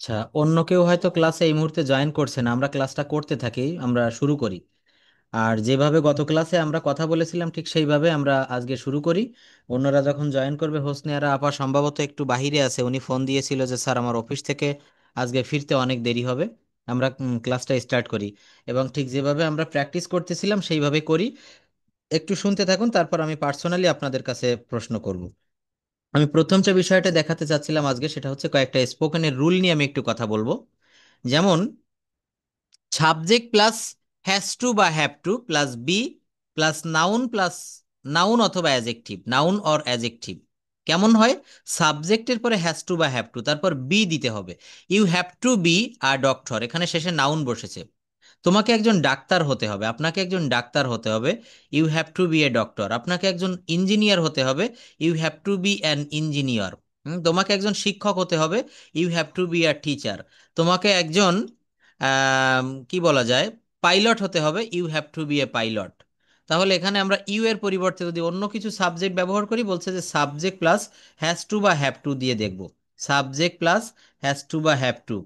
আচ্ছা, অন্য কেউ হয়তো ক্লাসে এই মুহূর্তে জয়েন করছে না, আমরা ক্লাসটা করতে থাকি, আমরা শুরু করি। আর যেভাবে গত ক্লাসে আমরা কথা বলেছিলাম ঠিক সেইভাবে আমরা আজকে শুরু করি। অন্যরা যখন জয়েন করবে, হোসনিয়ারা আপা সম্ভবত একটু বাহিরে আছে, উনি ফোন দিয়েছিল যে স্যার আমার অফিস থেকে আজকে ফিরতে অনেক দেরি হবে। আমরা ক্লাসটা স্টার্ট করি এবং ঠিক যেভাবে আমরা প্র্যাকটিস করতেছিলাম সেইভাবে করি। একটু শুনতে থাকুন, তারপর আমি পার্সোনালি আপনাদের কাছে প্রশ্ন করব। আমি প্রথম যে বিষয়টা দেখাতে চাচ্ছিলাম আজকে, সেটা হচ্ছে কয়েকটা স্পোকেনের রুল নিয়ে আমি একটু কথা বলবো। যেমন সাবজেক্ট প্লাস হ্যাজ টু বা have to plus be plus noun অথবা অ্যাজেক্টিভ, নাউন অর অ্যাজেক্টিভ কেমন হয়? সাবজেক্টের পরে হ্যাজ টু বা হ্যাভ টু, তারপর বি দিতে হবে। You have to be a doctor, এখানে শেষে নাউন বসেছে। তোমাকে একজন ডাক্তার হতে হবে, আপনাকে একজন ডাক্তার হতে হবে। You have to be a doctor. আপনাকে একজন ইঞ্জিনিয়ার হতে হবে। You have to be an engineer. তোমাকে একজন শিক্ষক হতে হবে। You have to be a teacher. তোমাকে একজন কি বলা যায়, পাইলট হতে হবে। You have to be a pilot. তাহলে এখানে আমরা ইউ এর পরিবর্তে যদি অন্য কিছু সাবজেক্ট ব্যবহার করি, বলছে যে সাবজেক্ট প্লাস হ্যাজ টু বা হ্যাভ টু দিয়ে দেখব। সাবজেক্ট প্লাস হ্যাজ টু বা হ্যাভ টু।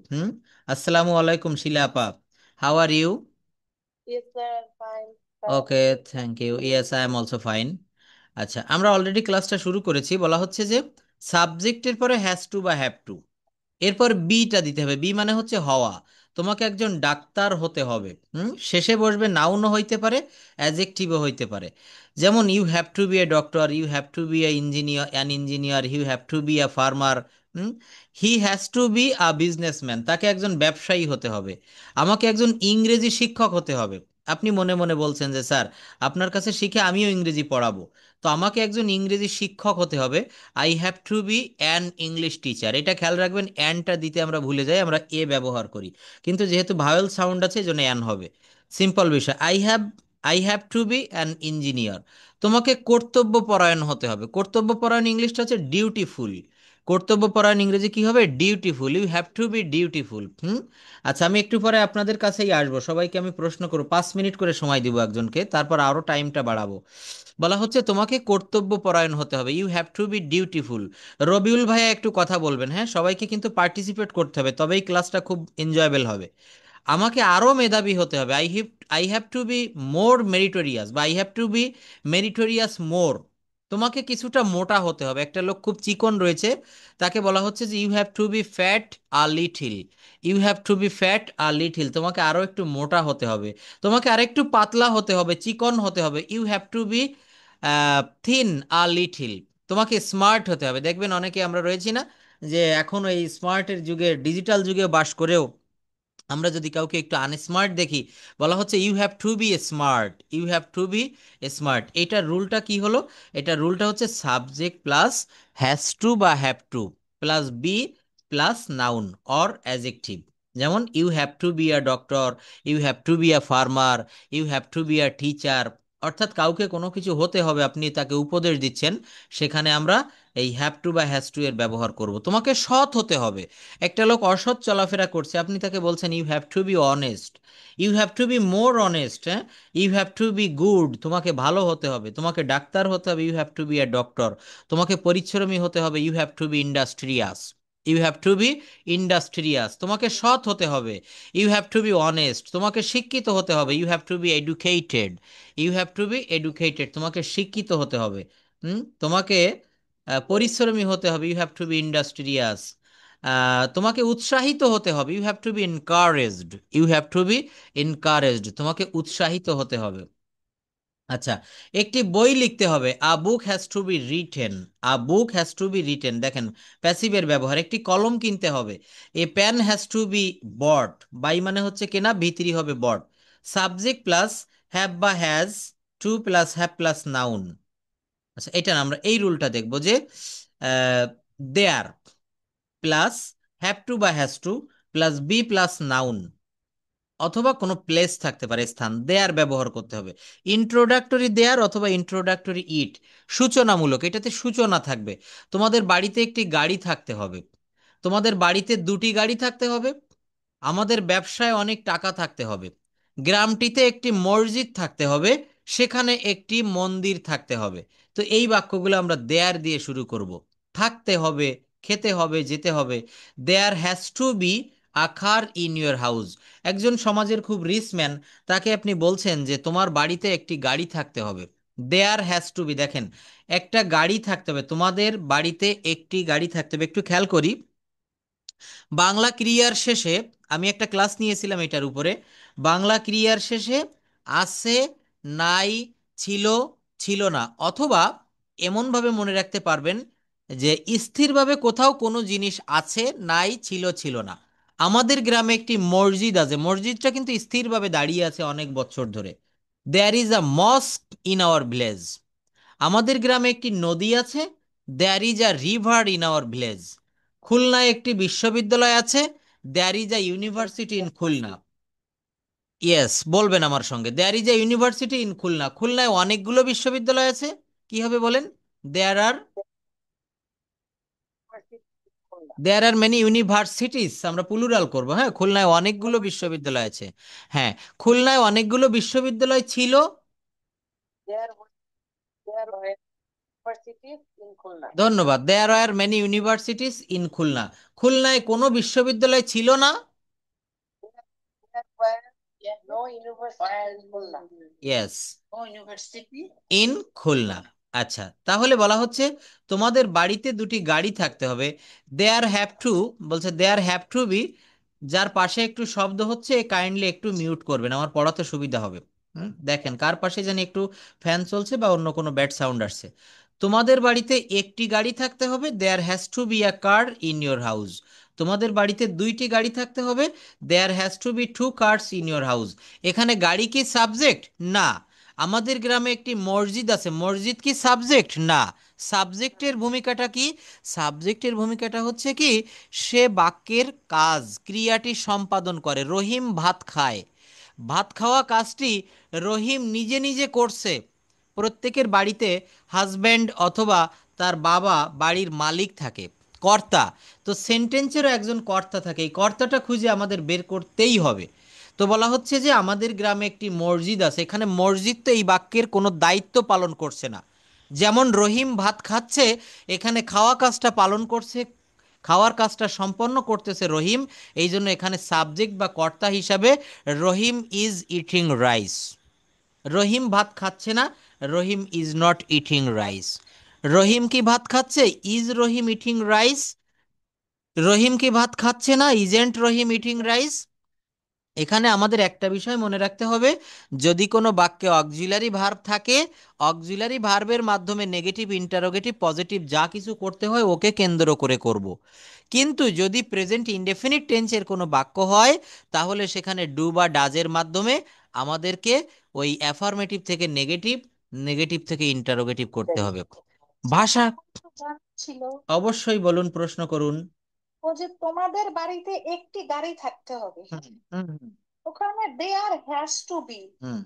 আসসালামু আলাইকুম শিলা আপা, how are you? Yes, sir, I'm fine. Okay, Thanks. Thank you, yes I am also fine. আচ্ছা, আমরা অলরেডি ক্লাসটা শুরু করেছি। বলা হচ্ছে যে সাবজেক্টের পরে হ্যাজ টু বা হ্যাভ টু, এরপর বিটা দিতে হবে। বি মানে হচ্ছে হওয়া। তোমাকে একজন ডাক্তার হতে হবে। শেষে বসবে নাউনও হইতে পারে, অ্যাজেক্টিভও হইতে পারে। যেমন you have to be a doctor, you have to be an engineer, an engineer, you have to be a farmer. He has to be a businessman, তাকে একজন ব্যবসায়ী হতে হবে। আমাকে একজন ইংরেজি শিক্ষক হতে হবে। আপনি মনে মনে বলছেন যে স্যার, আপনার কাছে শিখে আমিও ইংরেজি পড়াবো, তো আমাকে একজন ইংরেজি শিক্ষক হতে হবে। I have to be an English teacher. এটা খেয়াল রাখবেন, অ্যানটা দিতে আমরা ভুলে যাই, আমরা এ ব্যবহার করি, কিন্তু যেহেতু ভাওয়েল সাউন্ড আছে এই জন্য অ্যান হবে। সিম্পল বিষয়। I have to be an engineer. তোমাকে কর্তব্যপরায়ণ হতে হবে। কর্তব্যপরায়ণ ইংলিশটা হচ্ছে ডিউটিফুল। কর্তব্যপরায়ণ ইংরেজি কি হবে? Dutiful. You have to be dutiful. আচ্ছা, আমি একটু পরে আপনাদের কাছেই আসবো, সবাইকে আমি প্রশ্ন করবো, 5 মিনিট করে সময় দিব একজনকে, তারপর আরো টাইমটা বাড়াবো। বলা হচ্ছে তোমাকে কর্তব্যপরায়ণ হতে হবে, you have to be dutiful. Rabiul ভাইয়া একটু কথা বলবেন, হ্যাঁ, সবাইকে কিন্তু পার্টিসিপেট করতে হবে, তবেই ক্লাসটা খুব এনজয়েবল হবে। আমাকে আরো মেধাবী হতে হবে। I have to be more meritorious, বা I have to be meritorious more. তোমাকে কিছুটা মোটা হতে হবে। একটা লোক খুব চিকন রয়েছে, তাকে বলা হচ্ছে যে you have to be fat a little. You have to be fat a little, তোমাকে আরো একটু মোটা হতে হবে। তোমাকে আরেকটু পাতলা হতে হবে, চিকন হতে হবে। You have to be thin a little. তোমাকে স্মার্ট হতে হবে। দেখবেন অনেকে আমরা রয়েছি না, যে এখন এই স্মার্টের যুগে, ডিজিটাল যুগে বাস করেও আমরা যদি কাউকে একটু আনস্মার্ট দেখি, বলা হচ্ছে you have to be smart. You have to be smart. এইটার রুলটা কি হলো? এটা রুলটা হচ্ছে সাবজেক্ট প্লাস হ্যাজ টু বা have to plus be plus noun or adjective. যেমন you have to be a doctor, you have to be a farmer, you have to be a teacher. অর্থাৎ কাউকে কোনো কিছু হতে হবে, আপনি তাকে উপদেশ দিচ্ছেন, সেখানে আমরা এই হ্যাভ টু বা হ্যাজ টু এর ব্যবহার করব। তোমাকে সৎ হতে হবে। একটা লোক অসৎ চলাফেরা করছে, আপনি তাকে বলছেন you have to be honest. You have to be more honest. হ্যাঁ, you have to be good, তোমাকে ভালো হতে হবে। তোমাকে ডাক্তার হতে হবে, you have to be a doctor. তোমাকে পরিশ্রমী হতে হবে, you have to be industrious. You have to be industrious. তোমাকে সৎ হতে হবে, you have to be honest. তোমাকে শিক্ষিত হতে হবে, you have to be educated. You have to be educated, তোমাকে শিক্ষিত হতে হবে। তোমাকে পরিশ্রমী হতে হবে, you have to be industrious. তোমাকে উৎসাহিত হতে হবে, you have to be encouraged. You have to be encouraged, তোমাকে উৎসাহিত হতে হবে। আচ্ছা, একটি বই লিখতে হবে, a book has to be written. A book has to be written, দেখেন প্যাসিভের ব্যবহার। একটি কলম কিনতে হবে, a pen has to be bought. Buy মানে হচ্ছে কেনা, ভিতরি হবে বট। সাবজেক্ট প্লাস হ্যাভ বা has to plus have plus noun. আচ্ছা, এটা না, আমরা এই রুলটা দেখবো যে দেয়ার প্লাস হ্যাভ টু বা has to plus be plus noun, অথবা কোনো প্লেস থাকতে পারে, স্থান, দেয়ার ব্যবহার করতে হবে। ইন্ট্রোডাক্টরি দেয়ার অথবা ইন্ট্রোডাক্টরি ইট, সূচনামূলক, এটাতে সূচনা থাকবে। তোমাদের বাড়িতে একটি গাড়ি থাকতে হবে। তোমাদের বাড়িতে দুটি গাড়ি থাকতে হবে। আমাদের ব্যবসায় অনেক টাকা থাকতে হবে। গ্রামটিতে একটি মসজিদ থাকতে হবে, সেখানে একটি মন্দির থাকতে হবে। তো এই বাক্যগুলো আমরা দেয়ার দিয়ে শুরু করব। থাকতে হবে, খেতে হবে, যেতে হবে। There has to be a car in your house. একজন সমাজের খুব রিচ ম্যান, তাকে আপনি বলছেন যে তোমার বাড়িতে একটি গাড়ি থাকতে হবে। দেয়ার হ্যাজ টু বি, দেখেন, একটা গাড়ি থাকতে হবে, তোমাদের বাড়িতে একটি গাড়ি থাকতে হবে। একটু খেয়াল করি, বাংলা ক্রিয়ার শেষে, আমি একটা ক্লাস নিয়েছিলাম এটার উপরে, বাংলা ক্রিয়ার শেষে আছে, নাই, ছিল, ছিল না, অথবা এমনভাবে মনে রাখতে পারবেন যে স্থিরভাবে কোথাও কোনো জিনিস আছে, নাই, ছিল, ছিল না। আমাদের গ্রামে একটি মসজিদ আছে, মসজিদটা কিন্তু স্থিরভাবে দাঁড়িয়ে আছে অনেক বছর ধরে। There is a mosque in our village. আমাদের গ্রামে একটি নদী আছে। There is a river in our village. খুলনায় একটি বিশ্ববিদ্যালয় আছে। There is a university in Khulna. Yes, বলবেন আমার সঙ্গে, there is a university in Khulna. খুলনায় অনেকগুলো বিশ্ববিদ্যালয় আছে। কি হবে বলেন? There are, there are many universities, আমরা প্লুরাল করব, হ্যাঁ। খুলনায় অনেকগুলো বিশ্ববিদ্যালয় আছে। হ্যাঁ, খুলনায় অনেকগুলো বিশ্ববিদ্যালয় ছিল। ধন্যবাদ। There are many universities in Khulna. খুলনায় কোনো বিশ্ববিদ্যালয় ছিল না। Yes, in Khulna. আচ্ছা, তাহলে বলা হচ্ছে তোমাদের বাড়িতে দুটি গাড়ি থাকতে হবে। দেয়ার হ্যাভ টু, বলছে দেয়ার হ্যাভ টু বি, যার পাশে একটু শব্দ হচ্ছে কাইন্ডলি একটু মিউট করবেন, আমার পড়াতে সুবিধা হবে। দেখেন কার পাশে জানি একটু ফ্যান চলছে বা অন্য কোনো ব্যাড সাউন্ড আসছে। তোমাদের বাড়িতে একটি গাড়ি থাকতে হবে। There has to be a car in your house. তোমাদের বাড়িতে দুইটি গাড়ি থাকতে হবে। There has to be two cars in your house. এখানে গাড়ি কি সাবজেক্ট? না। আমাদের গ্রামে একটি মসজিদ আছে, মসজিদ কি সাবজেক্ট? না। সাবজেক্টের ভূমিকাটা কি? সাবজেক্টের ভূমিকাটা হচ্ছে কি, সে বাক্যের কাজ, ক্রিয়াটি সম্পাদন করে। রহিম ভাত খায়, ভাত খাওয়া কাজটি রহিম নিজে নিজে করছে। প্রত্যেকের বাড়িতে হাজব্যান্ড অথবা তার বাবা বাড়ির মালিক থাকে, কর্তা। তো সেন্টেন্সেরও একজন কর্তা থাকে, এই কর্তাটা খুঁজে আমাদের বের করতেই হবে। তো বলা হচ্ছে যে আমাদের গ্রামে একটি মসজিদ আছে, এখানে মসজিদ তো এই বাক্যের কোনো দায়িত্ব পালন করছে না। যেমন রহিম ভাত খাচ্ছে, এখানে খাওয়া কাজটা পালন করছে, খাওয়ার কাজটা সম্পন্ন করতেছে রহিম। এই জন্য এখানে সাবজেক্ট বা কর্তা হিসাবে Rahim is eating rice. Rahim ভাত খাচ্ছে না, Rahim is not eating rice. Rahim কি ভাত খাচ্ছে? Is Rahim eating rice? Rahim কি ভাত খাচ্ছে না? Isn't Rahim eating rice? এখানে আমাদের একটা বিষয় মনে রাখতে হবে, যদি কোনো বাক্যে অক্সিলারি ভার্ব থাকে, অক্সিলারি ভার্বের মাধ্যমে নেগেটিভ, ইন্টারোগেটিভ, পজিটিভ যা কিছু করতে হয় ওকে কেন্দ্র করে করব। কিন্তু যদি প্রেজেন্ট ইনডেফিনিট টেন্সের কোনো বাক্য হয়, তাহলে সেখানে ডু বা ডাজের মাধ্যমে আমাদেরকে ওই অ্যাফার্মেটিভ থেকে নেগেটিভ, নেগেটিভ থেকে ইন্টারোগেটিভ করতে হবে। ভাষা, ছিল অবশ্যই বলুন, প্রশ্ন করুন। ও যে তোমাদের বাড়িতে একটি গাড়ি থাকতে হবে, হুম হুম ওখানে দেয়ার হ্যাজ টু বি, হুম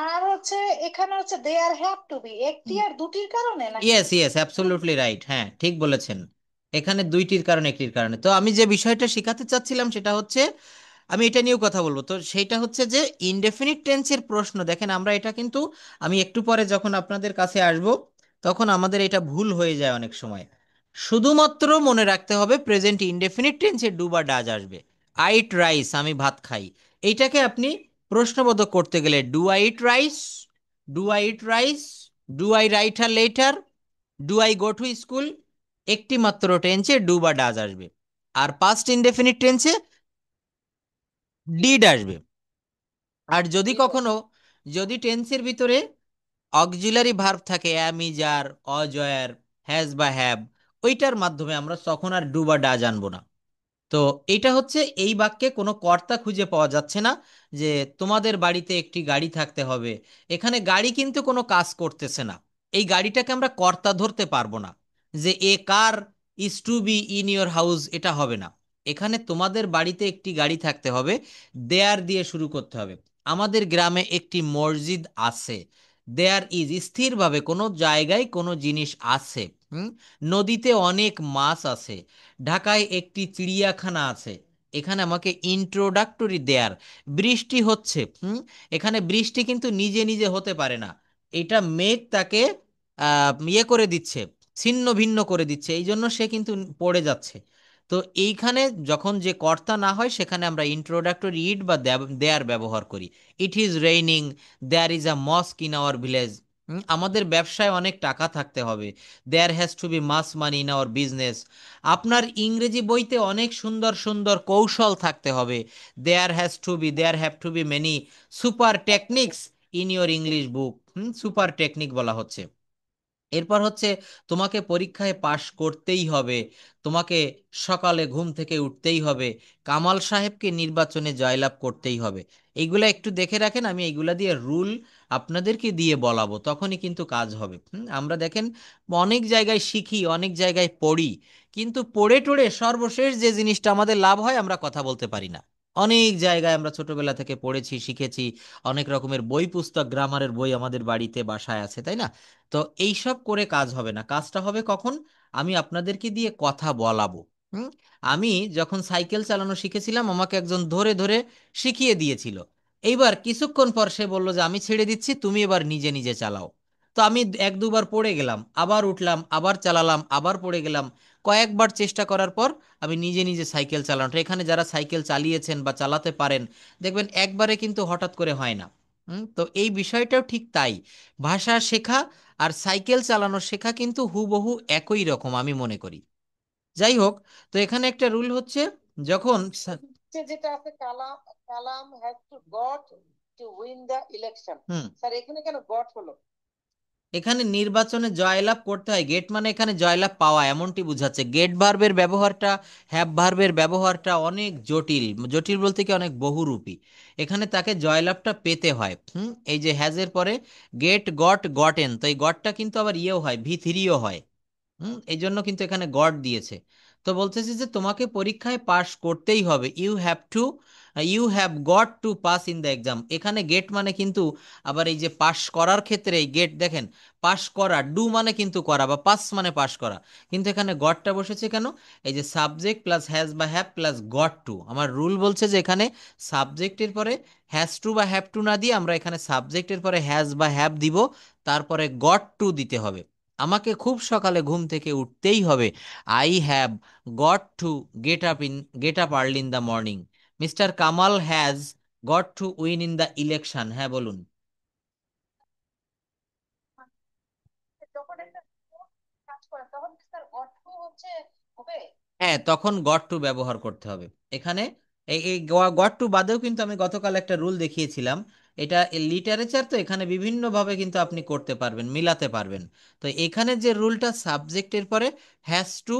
আর হচ্ছে এখানে হচ্ছে দেয়ার হ্যাভ টু বি, একটি হুম। আর দুটির কারণে নাকি? ইয়েস ইয়েস, অ্যাবসলিউটলি রাইট, হ্যাঁ ঠিক বলেছেন। এখানে দুইটির কারণে, একটির কারণে। তো আমি যে বিষয়টা শেখাতে চাচ্ছিলাম সেটা হচ্ছে, আমি এটা নিয়েও কথা বলবো, তো সেইটা হচ্ছে যে ইনডেফিনিট টেন্সের প্রশ্ন, দেখেন আমরা এটা কিন্তু, আমি একটু পরে যখন আপনাদের কাছে আসব তখন আমাদের এটা ভুল হয়ে যায় অনেক সময়। শুধুমাত্র মনে রাখতে হবে প্রেজেন্ট ইনডেফিনিট টেন্সে ডু বা ডাজ আসবে। আই ইট রাইস, আমি ভাত খাই। এইটাকে আপনি প্রশ্নবোধক করতে গেলে do I eat rice, do I eat rice, do I write a letter, do I go to school. একটি মাত্র টেন্সে ডু বা ডাজ আসবে। আর পাস্ট ইনডেফিনিট টেন্সে ডিড আসবে। আর যদি কখনো, যদি টেন্সের ভিতরে অক্সিলারি ভার্ব থাকে, অ্যাম, ইজ, আর, অজয়ার, হ্যাজ বা হ্যাভ, ওইটার মাধ্যমে আমরা তখন আর ডু বা ডাজ আনবো না। তো এটা হচ্ছে, এই বাক্যে কোনো কর্তা খুঁজে পাওয়া যাচ্ছে না যে তোমাদের বাড়িতে একটি গাড়ি থাকতে হবে। এখানে গাড়ি কিন্তু কোনো কাজ করতেছে না, এই গাড়িটাকে আমরা কর্তা ধরতে পারবো না যে a car is to be in your house, এটা হবে না। এখানে তোমাদের বাড়িতে একটি গাড়ি থাকতে হবে, দেয়ার দিয়ে শুরু করতে হবে। আমাদের গ্রামে একটি মসজিদ আছে। দেয়ার ইজ, স্থিরভাবে কোনো জায়গায় কোনো জিনিস আছে। হুম। নদীতে অনেক মাছ আছে। ঢাকায় একটি চিড়িয়াখানা আছে। এখানে আমাকে ইন্ট্রোডাক্টরি দেয়ার। বৃষ্টি হচ্ছে। এখানে বৃষ্টি কিন্তু নিজে নিজে হতে পারে না, এটা মেঘ তাকে ইয়ে করে দিচ্ছে, ছিন্ন ভিন্ন করে দিচ্ছে, এই জন্য সে কিন্তু পড়ে যাচ্ছে। তো এইখানে যখন যে কর্তা না হয় সেখানে আমরা ইন্ট্রোডাক্টরি ইট বা দেয়ার ব্যবহার করি। It is raining, there is a mosque in our village. আমাদের ব্যবসায় অনেক টাকা থাকতে হবে, there has to be much money in our business. আপনার ইংরেজি বইতে অনেক সুন্দর সুন্দর কৌশল থাকতে হবে, there have to be many super techniques in your English book. Super technique বলা হচ্ছে। এরপর হচ্ছে তোমাকে পরীক্ষায় পাশ করতেই হবে, তোমাকে সকালে ঘুম থেকে উঠতেই হবে, কামাল সাহেবকে নির্বাচনে জয়লাভ করতেই হবে। এইগুলা একটু দেখে রাখেন, আমি এইগুলা দিয়ে রুল আপনাদেরকে দিয়ে বলাবো, তখনই কিন্তু কাজ হবে। আমরা দেখেন অনেক জায়গায় শিখি, অনেক জায়গায় পড়ি, কিন্তু পড়ে টড়ে সর্বশেষ যে জিনিসটা আমাদের লাভ হয় আমরা কথা বলতে পারি না। অনেক জায়গায় আমরা ছোটবেলা থেকে পড়েছি, শিখেছি, অনেক রকমের বই পুস্তক, গ্রামারের বই আমাদের বাড়িতে বাসায় আছে, তাই না? তো এইসব করে কাজ হবে না, কাজটা হবে কখন? আমি আপনাদেরকে দিয়ে কথা বলাবো। হুম। আমি যখন সাইকেল চালানো শিখেছিলাম আমাকে একজন ধরে ধরে শিখিয়ে দিয়েছিল। এইবার কিছুক্ষণ পর সে বলল যে আমি ছেড়ে দিচ্ছি, তুমি এবার নিজে নিজে চালাও। তো আমি এক দুবার পড়ে গেলাম, আবার উঠলাম, আবার চালালাম, আবার পড়ে গেলাম। কয়েকবার চেষ্টা করার পর আমি নিজে নিজে সাইকেল চালানোটা, এখানে যারা সাইকেল চালিয়েছেন বা চালাতে পারেন দেখবেন একবারে কিন্তু হঠাৎ করে হয় না। তো এই বিষয়টাও ঠিক তাই, ভাষা শেখা আর সাইকেল চালানো শেখা কিন্তু হুবহু একই রকম আমি মনে করি। যাই হোক, তো এখানে একটা রুল হচ্ছে, যখন যেটা আছে, Kalam, Kalam has to got to win the election. হুম, স্যার এখানে কেন গট হলো? এখানে নির্বাচনে জয়লাভ করতে হয়, গেট মানে এখানে জয়লাভ পাওয়া এমনটি বোঝাচ্ছে। গেট ভার্বের ব্যবহারটা, হ্যাভ ভার্বের ব্যবহারটা অনেক জটিল, জটিল বলতে কি অনেক বহুরূপী। এখানে তাকে জয়লাভটা পেতে হয়। এই যে হ্যাজের পরে গেট, গট, গটেন, তো এই গটটা কিন্তু আবার ইয়েও হয়, ভি থ্রিও হয়। এই জন্য কিন্তু এখানে গড দিয়েছে। তো বলতেছে যে তোমাকে পরীক্ষায় পাশ করতেই হবে, you have got to pass in the exam. এখানে গেট মানে কিন্তু আবার এই যে পাশ করার ক্ষেত্রে এই গেট দেখেন, পাশ করা, ডু মানে কিন্তু করা, বা পাস মানে পাশ করা, কিন্তু এখানে গটটা বসেছে কেন? এই যে সাবজেক্ট প্লাস হ্যাজ বা হ্যাভ প্লাস গট টু, আমার রুল বলছে যে এখানে সাবজেক্টের পরে হ্যাজ টু বা হ্যাভ টু না দিয়ে আমরা এখানে সাবজেক্টের পরে হ্যাজ বা হ্যাভ দিব, তারপরে গট টু দিতে হবে। আমাকে খুব সকালে ঘুম থেকে উঠতেই হবে, I have got to get up early in the morning. Mister Kamal has got to win in the election. হ্যাঁ বলুন। যখন একটা কাজ করে তখন কি স্যার গট টু হচ্ছে হবে? হ্যাঁ, তখন গট টু ব্যবহার করতে হবে এখানে। এই গট টু বাদেও কিন্তু আমি গতকাল একটা রুল দেখিয়েছিলাম, এটা লিটারেচার, তো এখানে বিভিন্নভাবে কিন্তু আপনি করতে পারবেন, মিলাতে পারবেন। তো এখানে যে রুলটা, সাবজেক্টের পরে হ্যাজ টু,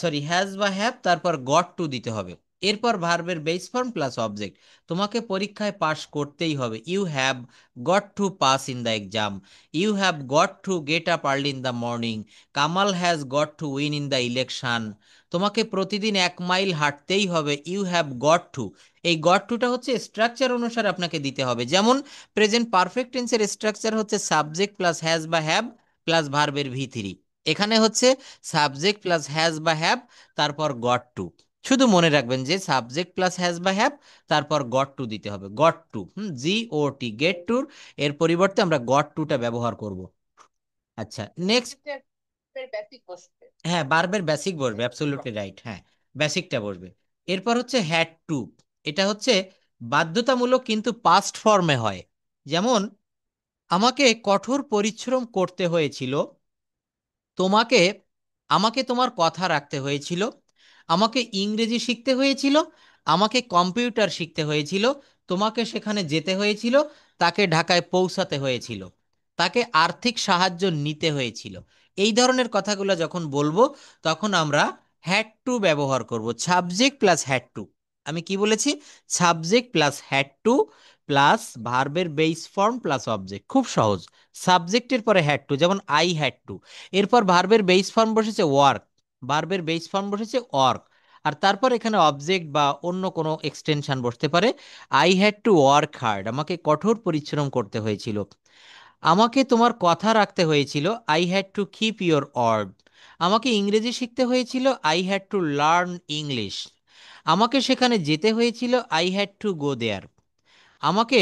সরি হ্যাজ বা হ্যাভ, তারপর গট টু দিতে হবে, এরপর ভার্বের বেস ফর্ম প্লাস অবজেক্ট। তোমাকে পরীক্ষায় পাশ করতেই হবে, you have got to pass in the exam, you have got to get up early in the morning, Kamal has got to win in the election. তোমাকে প্রতিদিন 1 মাইল হাঁটতেই হবে, ইউ হ্যাভ গট টু। এই গট টুটা হচ্ছে structure অনুসারে আপনাকে দিতে হবে, যেমন প্রেজেন্ট পারফেক্ট টেন্সের স্ট্রাকচার হচ্ছে সাবজেক্ট প্লাস হ্যাজ বা হ্যাভ প্লাস ভার্বের ভি থ্রি। এখানে হচ্ছে সাবজেক্ট প্লাস হ্যাজ বা হ্যাভ, তারপর গট টু। শুধু মনে রাখবেন যে সাবজেক্ট প্লাস হ্যাজ বা হ্যাভ, তারপর গট টু দিতে হবে, গট টু। GOT, গেট টুর এর পরিবর্তে আমরা গট টুটা ব্যবহার করব। আচ্ছা, নেক্সট। বেসিক বসবে। হ্যাঁ, বারবার বেসিক বসবে, অ্যাবসলিউটলি রাইট, হ্যাঁ, বেসিকটা বসবে। এরপর হচ্ছে হ্যাড টু, এটা হচ্ছে বাধ্যতামূলক কিন্তু পাস্ট ফর্মে হয়। যেমন আমাকে কঠোর পরিশ্রম করতে হয়েছিল, তোমাকে, আমাকে তোমার কথা রাখতে হয়েছিল, আমাকে ইংরেজি শিখতে হয়েছিল, আমাকে কম্পিউটার শিখতে হয়েছিল, তোমাকে সেখানে যেতে হয়েছিল, তাকে ঢাকায় পৌঁছাতে হয়েছিল, তাকে আর্থিক সাহায্য নিতে হয়েছিল। এই ধরনের কথাগুলো যখন বলবো তখন আমরা হ্যাড টু ব্যবহার করব, সাবজেক্ট প্লাস হ্যাড টু। আমি কি বলেছি? Subject plus had to plus ভার্বের বেস ফর্ম প্লাস অবজেক্ট, খুব সহজ। সাবজেক্টের পরে হ্যাড টু, যেমন আই হ্যাড টু, এরপর ভার্বের বেস ফর্ম বসেছে ওয়ার্ক, ভার্বের বেস ফর্ম বসেছে ওয়ার্ক, আর তারপর এখানে অবজেক্ট বা অন্য কোনো এক্সটেনশন বসতে পারে। I had two work hard, আমাকে কঠোর পরিশ্রম করতে হয়েছিল। আমাকে তোমার কথা রাখতে হয়েছিল, I had to keep your word. আমাকে ইংরেজি শিখতে হয়েছিল, I had to learn English. আমাকে সেখানে যেতে হয়েছিল, I had to go there. আমাকে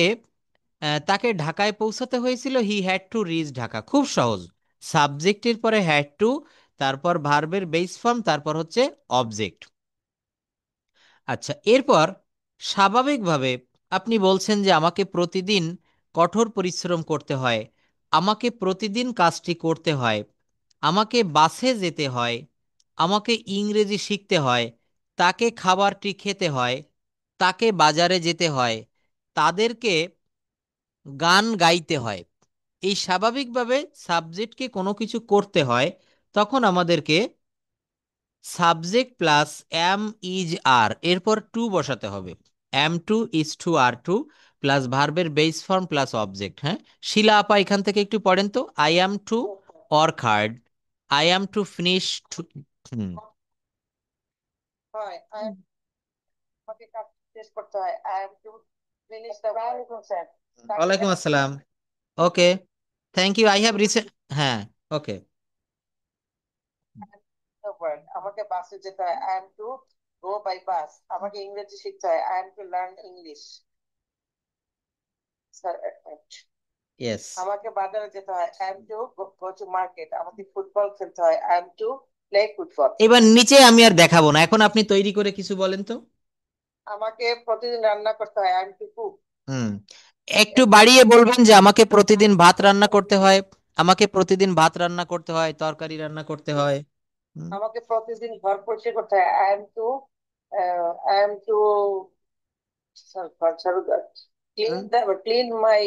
তাকে ঢাকায় পৌঁছাতে হয়েছিল, he had to reach Dhaka. খুব সহজ। সাবজেক্টের পরে হ্যাড টু, তারপর ভার্বের বেস ফর্ম, তারপর হচ্ছে অবজেক্ট। আচ্ছা, এরপর স্বাভাবিকভাবে আপনি বলছেন যে আমাকে প্রতিদিন কঠোর পরিশ্রম করতে হয়, আমাকে প্রতিদিন কাজটি করতে হয়, আমাকে বাসে যেতে হয়, আমাকে ইংরেজি শিখতে হয়, তাকে খাবারটি খেতে হয়, তাকে বাজারে যেতে হয়, তাদেরকে গান গাইতে হয়। এই স্বাভাবিকভাবে সাবজেক্টকে কোনো কিছু করতে হয়, তখন আমাদেরকে subject plus am is are এরপর টু বসাতে হবে। Am to is to are to plus ভার্বের বেস ফর্ম প্লাস অবজেক্ট। হ্যাঁ, শিলা আপা এখান থেকে একটু পড়েন তো। I am to work hard, I am to finish. হুম। হয় আমাকে কাজ শেষ করতে হয়, I am to finish the sir. ওয়ালাইকুম আসসালাম। Okay, thank you, I have recent. হ্যাঁ, ওকে। আমাকে বাসে যেতে হয়, I am to go by bus. আমাকে ইংরেজি শিখতে হয়, I am to learn English. Sir এক মিনিট। ইয়েস। আমাকে বাজারে যেতে হয়, I am to go to market. আমাকে ফুটবল খেলতে হয়, I am to play football. এবার নিচে আমি আর দেখাবো না, এখন আপনি তৈরি করে কিছু বলেন তো। আমাকে প্রতিদিন রান্না করতে হয়, আই এম টু কুক। হুম, একটু বাড়িয়ে বলবেন যে আমাকে প্রতিদিন ভাত রান্না করতে হয়, আমাকে প্রতিদিন ভাত রান্না করতে হয়, তরকারি রান্না করতে হয়। হুম। আমাকে প্রতিদিন ঘর পরিষ্কার করতে হয়, I am to I am to ঘর ঝাড়ু হুম। Clean my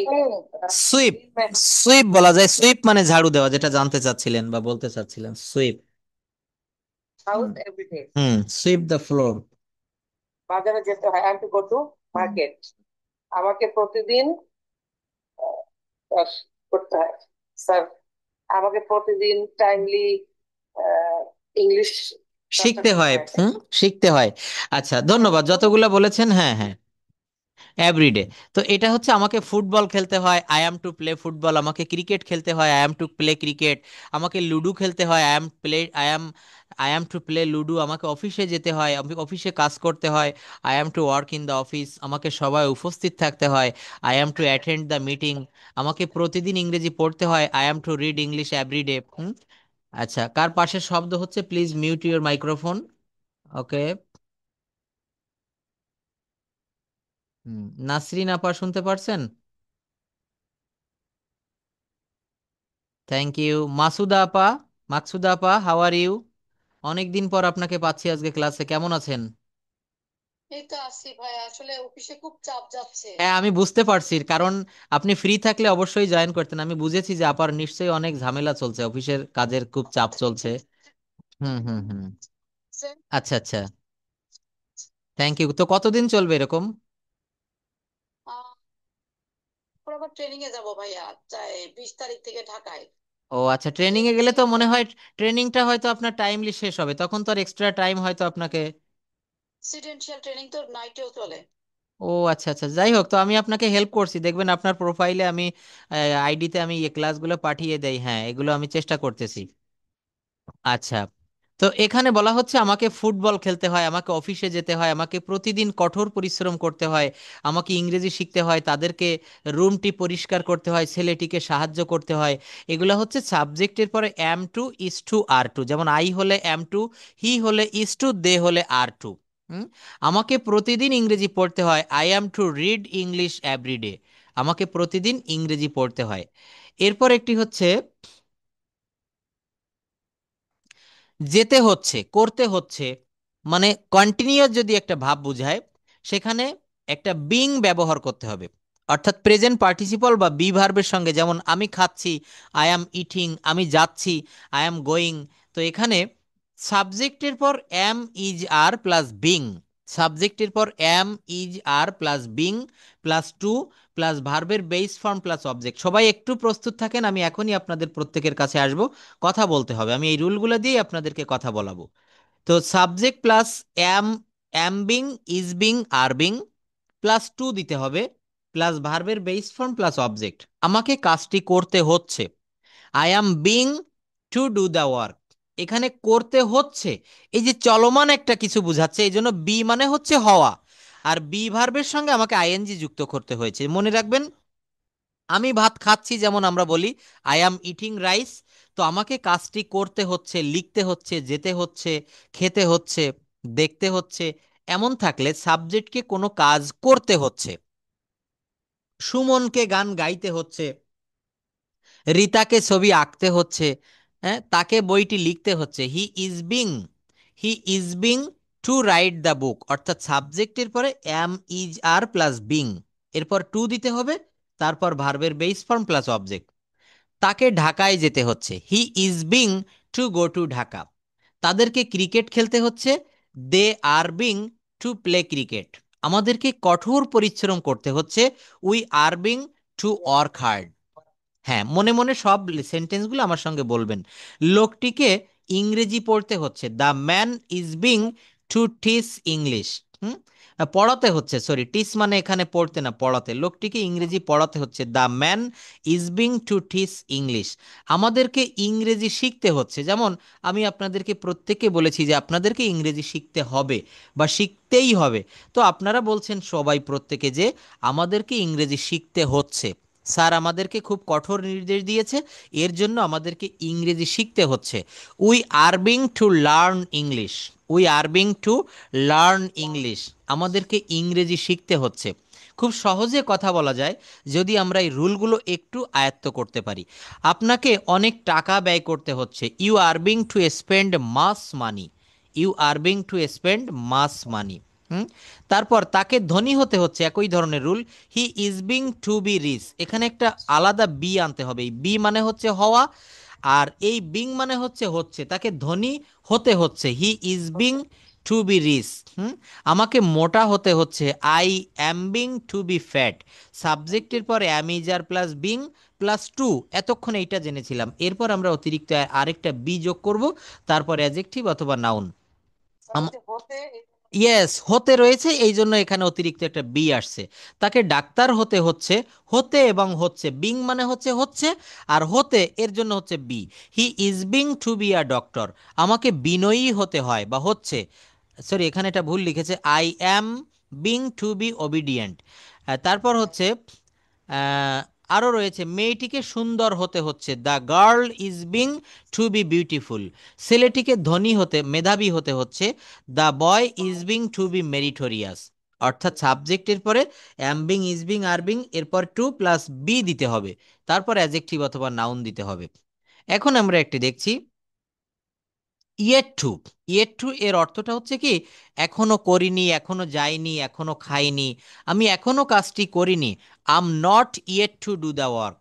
sweep, clean my sweep বলা যায়, সুইপ মানে ঝাড়ু দেওয়া, যেটা জানতে চাচ্ছিলেন বা বলতে চাচ্ছিলেন, sweep. House everyday. Hmm, sweep the floor. বাজারে যেতে হয়, I am to go to market. আমাকে প্রতিদিন আহ, করতে হয়, স্যার আমাকে প্রতিদিন টাইমলি ইংলিশ চর্চা শিখতে করতে হয়। হয়। হুম, শিখতে হয়। আচ্ছা, ধন্যবাদ, যতগুলো বলেছেন। হ্যাঁ, হ্যাঁ, এভরিডে। তো এটা হচ্ছে আমাকে ফুটবল খেলতে হয়, I am to play football, আমাকে ক্রিকেট খেলতে হয়, I am to play cricket, আমাকে লুডো খেলতে হয়, I am to play ludo, আমাকে অফিসে যেতে হয়, আমি অফিসে কাজ করতে হয়, I am to work in the office, আমাকে সবাই উপস্থিত থাকতে হয়, I am to attend the meeting, আমাকে প্রতিদিন ইংরেজি পড়তে হয়, I am to read English everyday. আচ্ছা, কার পাশের শব্দ হচ্ছে please mute your microphone. Okay. Nasrin আপা শুনতে পারছেন? Thank you. মাসুদা আপা, মাকসুদা আপা, হাউ আর ইউ? অনেকদিন পর আপনাকে পাচ্ছি আজকে ক্লাসে, কেমন আছেন? এই তো আছি ভাই, আসলে অফিসে খুব চাপ যাচ্ছে। হ্যাঁ, আমি বুঝতে পারছি, কারণ আপনি ফ্রি থাকলে অবশ্যই জয়েন করতেন। আমি বুঝেছি যে আপার নিশ্চয়ই অনেক ঝামেলা চলছে, অফিসের কাজের খুব চাপ চলছে। হুম, হুম, হুম। আচ্ছা, আচ্ছা, থ্যাংক ইউ। তো কতদিন চলবে এরকম? তারপর আবার ট্রেনিং এ যাব ভাইয়া, চাই 20 তারিখ থেকে ঢাকায়। ও আচ্ছা, ট্রেনিং এ গেলে তো মনে হয় ট্রেনিংটা হয়তো আপনার টাইমলি শেষ হবে, তখন তো আর এক্সট্রা টাইম হয়তো আপনাকে। রেসিডেন্সিয়াল ট্রেনিং তো নাইটেও চলে। ও আচ্ছা, আচ্ছা, যাই হোক, তো আমি আপনাকে হেল্প করছি, দেখবেন আপনার প্রোফাইলে আমি আইডিতে আমি এই ক্লাসগুলো পাঠিয়ে দেই। হ্যাঁ, এগুলো আমি চেষ্টা করতেছি। আচ্ছা, তো এখানে বলা হচ্ছে আমাকে ফুটবল খেলতে হয়, আমাকে অফিসে যেতে হয়, আমাকে প্রতিদিন কঠোর পরিশ্রম করতে হয়, আমাকে ইংরেজি শিখতে হয়, তাদেরকে রুমটি পরিষ্কার করতে হয়, ছেলেটিকে সাহায্য করতে হয়। এগুলো হচ্ছে সাবজেক্টের পরে am to is to are to, যেমন আই হলে এম টু, হি হলে ইস টু, দে হলে আর টু। আমাকে প্রতিদিন ইংরেজি পড়তে হয়, I am to read English everyday, আমাকে প্রতিদিন ইংরেজি পড়তে হয়। এরপর একটি হচ্ছে যেতে হচ্ছে, করতে হচ্ছে, মানে কন্টিনিউয়াস যদি একটা ভাব বোঝায়, সেখানে একটা বিং ব্যবহার করতে হবে, অর্থাৎ প্রেজেন্ট পার্টিসিপল বা বি ভার্বের সঙ্গে, যেমন আমি খাচ্ছি, আই অ্যাম ইটিং, আমি যাচ্ছি, আই অ্যাম গোয়িং। তো এখানে সাবজেক্টের পর am is are plus being, সাবজেক্টের পর am is are plus being plus to plus ভার্বের বেস ফর্ম প্লাস অবজেক্ট। সবাই একটু প্রস্তুত থাকেন, আমি এখনই আপনাদের প্রত্যেকের কাছে আসব, কথা বলতে হবে, আমি এই রুলগুলো দিয়ে আপনাদেরকে কথা বলাবো। তো subject plus am, am being, is being, are being plus to দিতে হবে প্লাস ভার্বের বেস ফর্ম প্লাস অবজেক্ট। আমাকে কাজটি করতে হচ্ছে, I am being two do the work, এখানে করতে হচ্ছে, এই যে চলমান একটা কিছু বোঝাচ্ছে, এই জন্য বি মানে হচ্ছে হওয়া, আর বি ভার্বের সঙ্গে আমাকে আইএনজি যুক্ত করতে হয়েছে, মনে রাখবেন। আমি ভাত খাচ্ছি, যেমন আমরা বলি আই অ্যাম ইটিং রাইস, তো আমাকে কাজটি করতে হচ্ছে, লিখতে হচ্ছে, যেতে হচ্ছে, খেতে হচ্ছে, দেখতে হচ্ছে, এমন থাকলে সাবজেক্টকে কোনো কাজ করতে হচ্ছে। সুমনকে গান গাইতে হচ্ছে, রিতাকে ছবি আঁকতে হচ্ছে, হ্যাঁ, তাকে বইটি লিখতে হচ্ছে। He is being to write the book, অর্থাৎ সাবজেক্টের পরে am, is, are plus being, এরপর টু দিতে হবে, তারপর ভার্বের বেস ফর্ম প্লাস অবজেক্ট। তাকে ঢাকায় যেতে হচ্ছে, he is being to go to Dhaka. তাদেরকে ক্রিকেট খেলতে হচ্ছে, they are being to play cricket. আমাদেরকে কঠোর পরিশ্রম করতে হচ্ছে, we are being to work hard. হ্যাঁ, মনে মনে সব সেন্টেন্সগুলো আমার সঙ্গে বলবেন। লোকটিকে ইংরেজি পড়তে হচ্ছে, the man is being to teach English. হুম, পড়াতে হচ্ছে, সরি, টিচ মানে এখানে পড়তে না, পড়াতে। লোকটিকে ইংরেজি পড়াতে হচ্ছে, the man is being to teach English. আমাদেরকে ইংরেজি শিখতে হচ্ছে, যেমন আমি আপনাদেরকে প্রত্যেককে বলেছি যে আপনাদেরকে ইংরেজি শিখতে হবে বা শিখতেই হবে। তো আপনারা বলছেন সবাই, প্রত্যেকে, যে আমাদেরকে ইংরেজি শিখতে হচ্ছে, স্যার আমাদেরকে খুব কঠোর নির্দেশ দিয়েছে, এর জন্য আমাদেরকে ইংরেজি শিখতে হচ্ছে। We are being two learn English, we are being two learn English. আমাদেরকে ইংরেজি শিখতে হচ্ছে। খুব সহজে কথা বলা যায় যদি আমরা এই রুলগুলো একটু আয়ত্ত করতে পারি। আপনাকে অনেক টাকা ব্যয় করতে হচ্ছে, you are being to spend much money, you are being to spend much money. হুম, তারপর তাকে ধনী হতে হচ্ছে, একই ধরনের rule, he is being to be rich. এখানে একটা আলাদা বি আনতে হবে, এই বি মানে হচ্ছে হওয়া, আর এই বিং মানে হচ্ছে হচ্ছে, তাকে ধনী হতে হচ্ছে, he is being to be rich. হুম, আমাকে মোটা হতে হচ্ছে, I am being to be fat. সাবজেক্টের পরে am, is, are plus being plus to, এতক্ষণ এইটা জেনেছিলাম, এরপর আমরা অতিরিক্ত আরেকটা বি যোগ করব, তারপর অ্যাজেক্টিভ অথবা নাউন। হতে ইয়েস, হতে রয়েছে, এই জন্য এখানে অতিরিক্ত একটা বি আসছে। তাকে ডাক্তার হতে হচ্ছে, হতে এবং হচ্ছে, বিং মানে হচ্ছে হচ্ছে, আর হতে এর জন্য হচ্ছে be. He is being to be a doctor. আমাকে বিনয়ী হতে হয় বা হচ্ছে, সরি এখানে এটা ভুল লিখেছে, I am being to be obedient. তারপর হচ্ছে আহ, আরও রয়েছে, মেয়েটিকে সুন্দর হতে হচ্ছে, the girl is being to be beautiful. ছেলেটিকে ধনী হতে, মেধাবী হতে হচ্ছে, the boy is being to be meritorious. অর্থাৎ সাবজেক্টের পরে am being, is being, are being, এরপর টু প্লাস বি দিতে হবে, তারপর অ্যাজেক্টিভ অথবা নাউন দিতে হবে। এখন আমরা একটি দেখছি, ইয়েট টু। ইয়েট টু এর অর্থটা হচ্ছে কি, এখনো করিনি, এখনো যাইনি, এখনো খাইনি, আমি এখনো কাজটি করিনি। I'm not yet to do the work.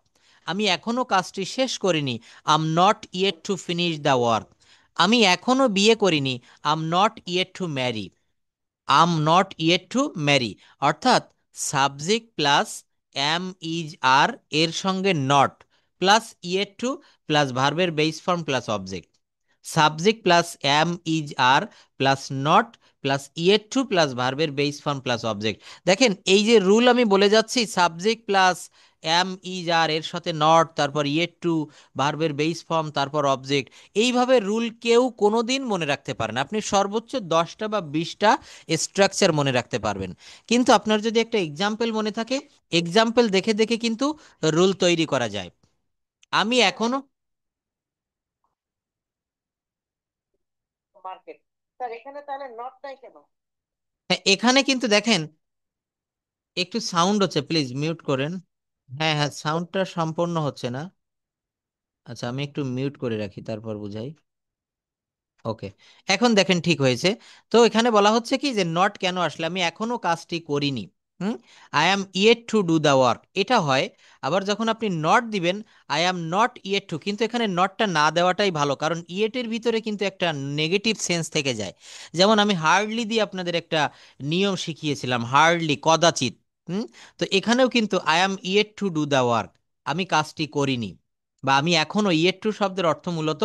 আমি এখনো কাজটি শেষ করিনি, I'm not yet to finish the work. আমি এখনো বিয়ে করিনি, I'm not yet to marry, I'm not yet to marry. অর্থাৎ subject plus am, is, are, এর সঙ্গে not plus yet to plus ভার্বের base form plus object. Subject plus am, is, are plus not plus yet to plus ভার্বের base form plus object. দেখেন এই যে rule আমি বলে যাচ্ছি, subject plus am, is, are, এর সাথে নট, তারপর ইয়েট টু, ভার্বের বেস ফর্ম, তারপর অবজেক্ট। এইভাবে রুল কেউ কোনোদিন মনে রাখতে পারে না। আপনি সর্বোচ্চ 10টা বা 20টা স্ট্রাকচার মনে রাখতে পারবেন, কিন্তু আপনার যদি একটা এক্সাম্পল মনে থাকে, এক্সাম্পল দেখে দেখে কিন্তু রুল তৈরি করা যায়। আমি এখনো, মার্কেট। স্যার এখানে তাহলে নট নাই কেন? হ্যাঁ, এখানে কিন্তু দেখেন একটু সাউন্ড হচ্ছে, প্লিজ মিউট করেন। হ্যাঁ হ্যাঁ, সাউন্ডটা সম্পূর্ণ হচ্ছে না। আচ্ছা, আমি একটু মিউট করে রাখি, তারপর বুঝাই। ওকে, এখন দেখেন ঠিক হয়েছে। তো এখানে বলা হচ্ছে কি যে নট কেন আসলে, আমি এখনো কাজটি করিনি। হুম, I am yet to do the work, এটা হয়। আবার যখন আপনি নট দিবেন, I am not yet to, কিন্তু এখানে নটটা না দেওয়াটাই ভালো, কারণ ইয়েটের ভিতরে কিন্তু একটা নেগেটিভ সেন্স থেকে যায়। যেমন আমি হার্ডলি দিয়ে আপনাদের একটা নিয়ম শিখিয়েছিলাম, হার্ডলি, কদাচিৎ। হুম, তো এখানেও কিন্তু I am yet to do the work, আমি কাজটি করিনি, বা আমি এখনো, ইয়েট টু শব্দের অর্থ মূলত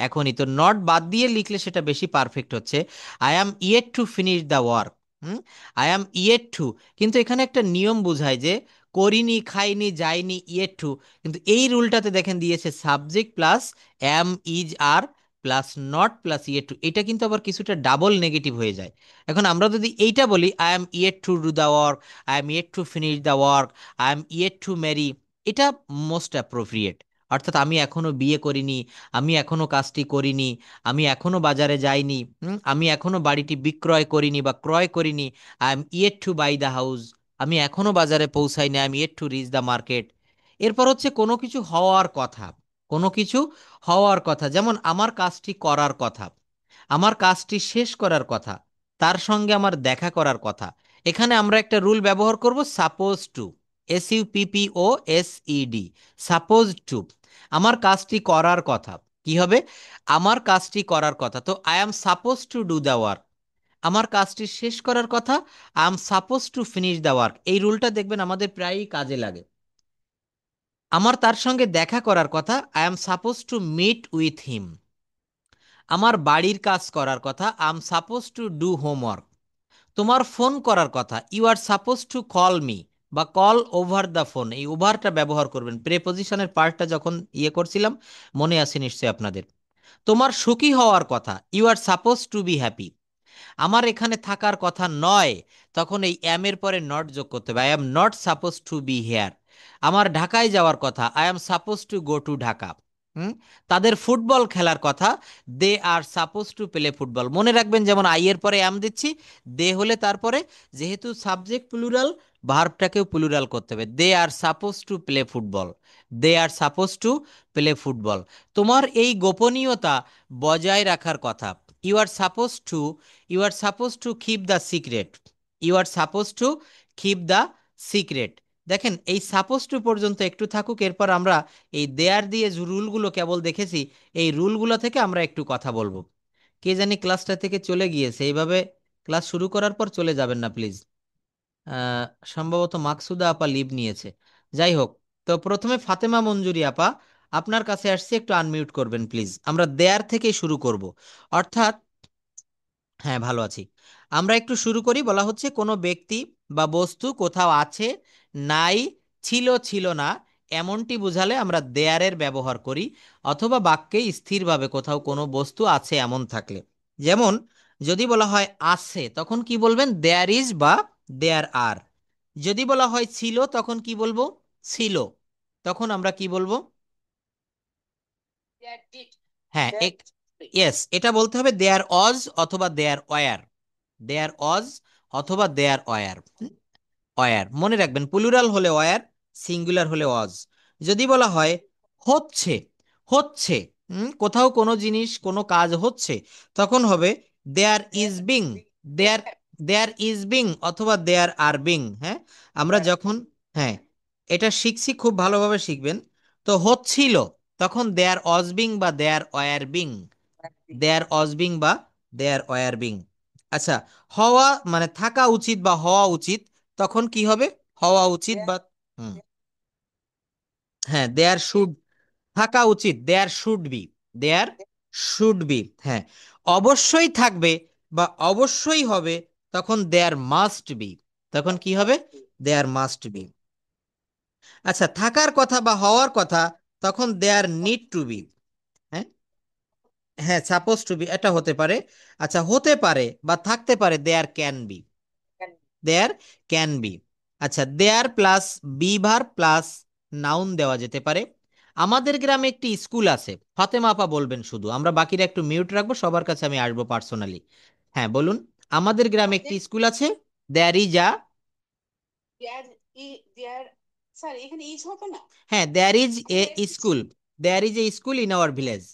এখনই। তো নট বাদ দিয়ে লিখলে সেটা বেশি পারফেক্ট হচ্ছে, I am yet to finish the work. Hmm, I am yet to, কিন্তু এখানে একটা নিয়ম বোঝায় যে করিনি, খাইনি, যাইনি, ইয়েট টু। কিন্তু এই রুলটাতে দেখেন দিয়েছে subject plus am, is, are plus not plus yet to, এটা কিন্তু আবার কিছুটা ডাবল নেগেটিভ হয়ে যায়। এখন আমরা যদি এইটা বলি, I am yet to do the work, I am yet to finish the work, I am yet to Mary, এটা মোস্ট অ্যাপ্রোপ্রিয়েট। অর্থাৎ আমি এখনো বিয়ে করিনি, আমি এখনো কাজটি করিনি, আমি এখনো বাজারে যাইনি, আমি এখনো বাড়িটি বিক্রয় করিনি বা ক্রয় করিনি, I am yet to buy the house, আমি এখনো বাজারে পৌঁছাইনি, I am yet to reach the market. এরপর হচ্ছে কোনো কিছু হওয়ার কথা, কোনো কিছু হওয়ার কথা, যেমন আমার কাজটি করার কথা, আমার কাজটি শেষ করার কথা, তার সঙ্গে আমার দেখা করার কথা। এখানে আমরা একটা রুল ব্যবহার করব, suppose two, SUPPOSED, suppose two. আমার কাজটি করার কথা কি হবে? আমার কাজটি করার কথা, তো I am suppose to do the work. আমার কাজটি শেষ করার কথা, I am suppose two finish the work. এই রুলটা দেখবেন আমাদের প্রায়ই কাজে লাগে। আমার তার সঙ্গে দেখা করার কথা, I am suppose to meet with him. আমার বাড়ির কাজ করার কথা, I am suppose to do homework. তোমার ফোন করার কথা, you are suppose to call me বা কল ওভার দ্য ফোন। এই ওভারটা ব্যবহার করবেন, প্রেপোজিশনের পার্টটা যখন করছিলাম, মনে আছে নিশ্চয়ই আপনাদের। তোমার সুখী হওয়ার কথা, you are suppose to be happy. আমার এখানে থাকার কথা নয়, তখন এই অ্যাম এর পরে নট যোগ করতে হবে, I am not suppose to be here. আমার ঢাকায় যাওয়ার কথা, I am suppose to go to Dhaka. হুম তাদের ফুটবল খেলার কথা, they are suppose to play football. মনে রাখবেন, যেমন আই এর পরে অ্যাম দিচ্ছি, দে হলে তারপরে যেহেতু সাবজেক্ট প্লুরাল, ভার্বটাকেও প্লুরাল করতে হবে, they are suppose to play football, they are suppose to play football. তোমার এই গোপনীয়তা বজায় রাখার কথা, you are suppose to, you are suppose to keep the secret, you are suppose to keep the secret. দেখেন, এই সাপোজ টু পর্যন্ত একটু থাকুক, এরপর আমরা এই দেয়ার দিয়ে যে রুলগুলো কেবল দেখেছি, এই রুলগুলো থেকে আমরা একটু কথা বলবো। কে জানি ক্লাসটা থেকে চলে গিয়েছে, এইভাবে ক্লাস শুরু করার পর চলে যাবেন না প্লিজ। আহ, সম্ভবত মাকসুদা আপা লিভ নিয়েছে। যাই হোক, তো প্রথমে ফাতেমা মঞ্জুরি আপা, আপনার কাছে আসছি, একটু আনমিউট করবেন প্লিজ। আমরা দেয়ার থেকে শুরু করব, অর্থাৎ, হ্যাঁ ভালো আছি। আমরা একটু শুরু করি। বলা হচ্ছে কোনো ব্যক্তি বা বস্তু কোথাও আছে, নাই, ছিল, ছিল না, এমনটি বোঝালে আমরা দেয়ারের ব্যবহার করি, অথবা বাক্যে স্থিরভাবে কোথাও কোনো বস্তু আছে এমন থাকলে। যেমন যদি বলা হয় আছে, তখন কি বলবেন? দেয়ার ইজ বা দেয়ার আর। যদি বলা হয় ছিল, তখন কি বলবো? ছিল। তখন আমরা কি বলবো? That did. হ্যাঁ, That ইয়েস, এটা বলতে হবে দেয়ার অজ অথবা দেয়ার ওয়ার, দেয়ার অজ অথবা দেয়ার ওয়ার। ওয়ার মনে রাখবেন, প্লুরাল হলে ওয়ার, সিঙ্গুলার হলে অজ। যদি বলা হয় হচ্ছে, হচ্ছে, কোথাও কোনো জিনিস কোনো কাজ হচ্ছে, তখন হবে there is there being, be there, there is being অথবা দেয়ার আর বিং। হ্যাঁ, আমরা there যখন, হ্যাঁ, এটা শিখছি, খুব ভালোভাবে শিখবেন। তো হচ্ছিল, তখন দেয়ার অজ বিং বা দেয়ার ওয়ার বিং, be দেয়ার অজবিং বা দেয়ার ওয়ারবিং। আচ্ছা, হওয়া মানে থাকা উচিত বা হওয়া উচিত, তখন কি হবে? হওয়া উচিত there বা, হুম, হ্যাঁ, দেয়ার শুড, থাকা উচিত, there should be, there should be. হ্যাঁ, অবশ্যই থাকবে বা অবশ্যই হবে, তখন দেয়ার মাস্ট বি, তখন কি হবে? must be there must be. আচ্ছা, থাকার কথা বা হওয়ার কথা, তখন দেয়ার নিড টু বি। হ্যাঁ, হ্যাঁ, সাপোজ টু বি এটা হতে পারে। আচ্ছা, হতে পারে বা থাকতে পারে, there can be, can there can be. আচ্ছা, there plus be verb plus noun দেওয়া যেতে পারে। আমাদের গ্রামে একটি স্কুল আছে, ফাতেমা আপা বলবেন শুধু, আমরা বাকিরা একটু মিউট রাখবো, সবার কাছে আমি আসবো পার্সোনালি। হ্যাঁ বলুন। আমাদের গ্রামে একটি আমাদের স্কুল আছে, there is a, there there sir এখানে ইজ হবে না হ্যাঁ, দেয়ার ইজ এ আমাদের school, there is a school in our village.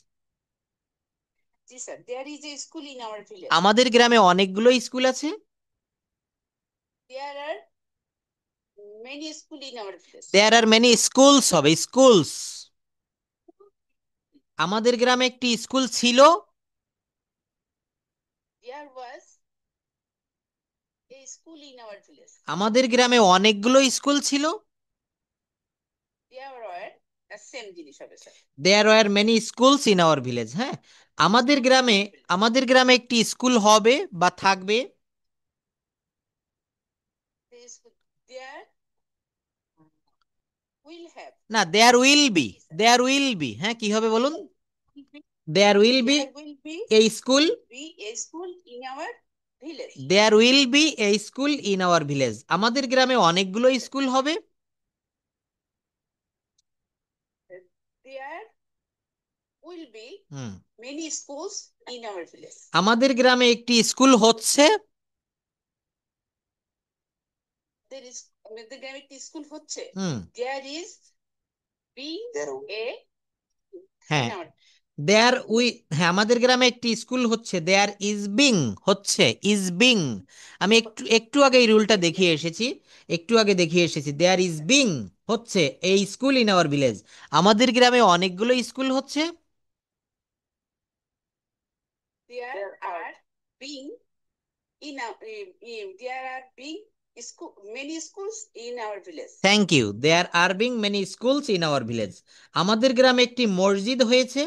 জি sir there is a school in our village আমাদের গ্রামে অনেকগুলো স্কুল আছে, there are many school in our village there are many schools, হবে schools. আমাদের গ্রামে একটি স্কুল ছিল, there was a school in our village আমাদের গ্রামে অনেকগুলো স্কুল ছিল, দেয়ার আর সেম জিনিস হবে sir there were many schools in our village. হ্যাঁ, আমাদের গ্রামে, আমাদের গ্রামে একটি স্কুল হবে বা থাকবে, দেয়ার উইল হ্যাভ না, দেয়ার উইল বি, কি স্যার দেয়ার উইল বি, হ্যাঁ কি হবে বলুন? There will be there will a school, be a school in our village there will be a school in our village. আমাদের গ্রামে অনেকগুলো স্কুল হবে, there will be hmm, many schools in our village. আমাদের গ্রামে একটি school হচ্ছে। There is আমাদের গ্রামে একটি স্কুল হচ্ছে। হুম, There is being a in হ্যাঁ, our দেয়ার উই, হ্যাঁ আমাদের গ্রামে একটি স্কুল হচ্ছে, দেয়ার ইজ বিং, হচ্ছে, ইজ বিং। আমি একটু একটু আগে এই রুলটা দেখিয়ে এসেছি, একটু আগে দেখিয়ে এসেছি, দেয়ার ইজ বিং, হচ্ছে এই স্কুল ইন আওয়ার ভিলেজ। আমাদের গ্রামে অনেকগুলো স্কুল হচ্ছে। there are being in our there are being school many schools in our village. Thank you, there are being many schools in our village. আমাদের গ্রামে একটি মসজিদ হয়েছে।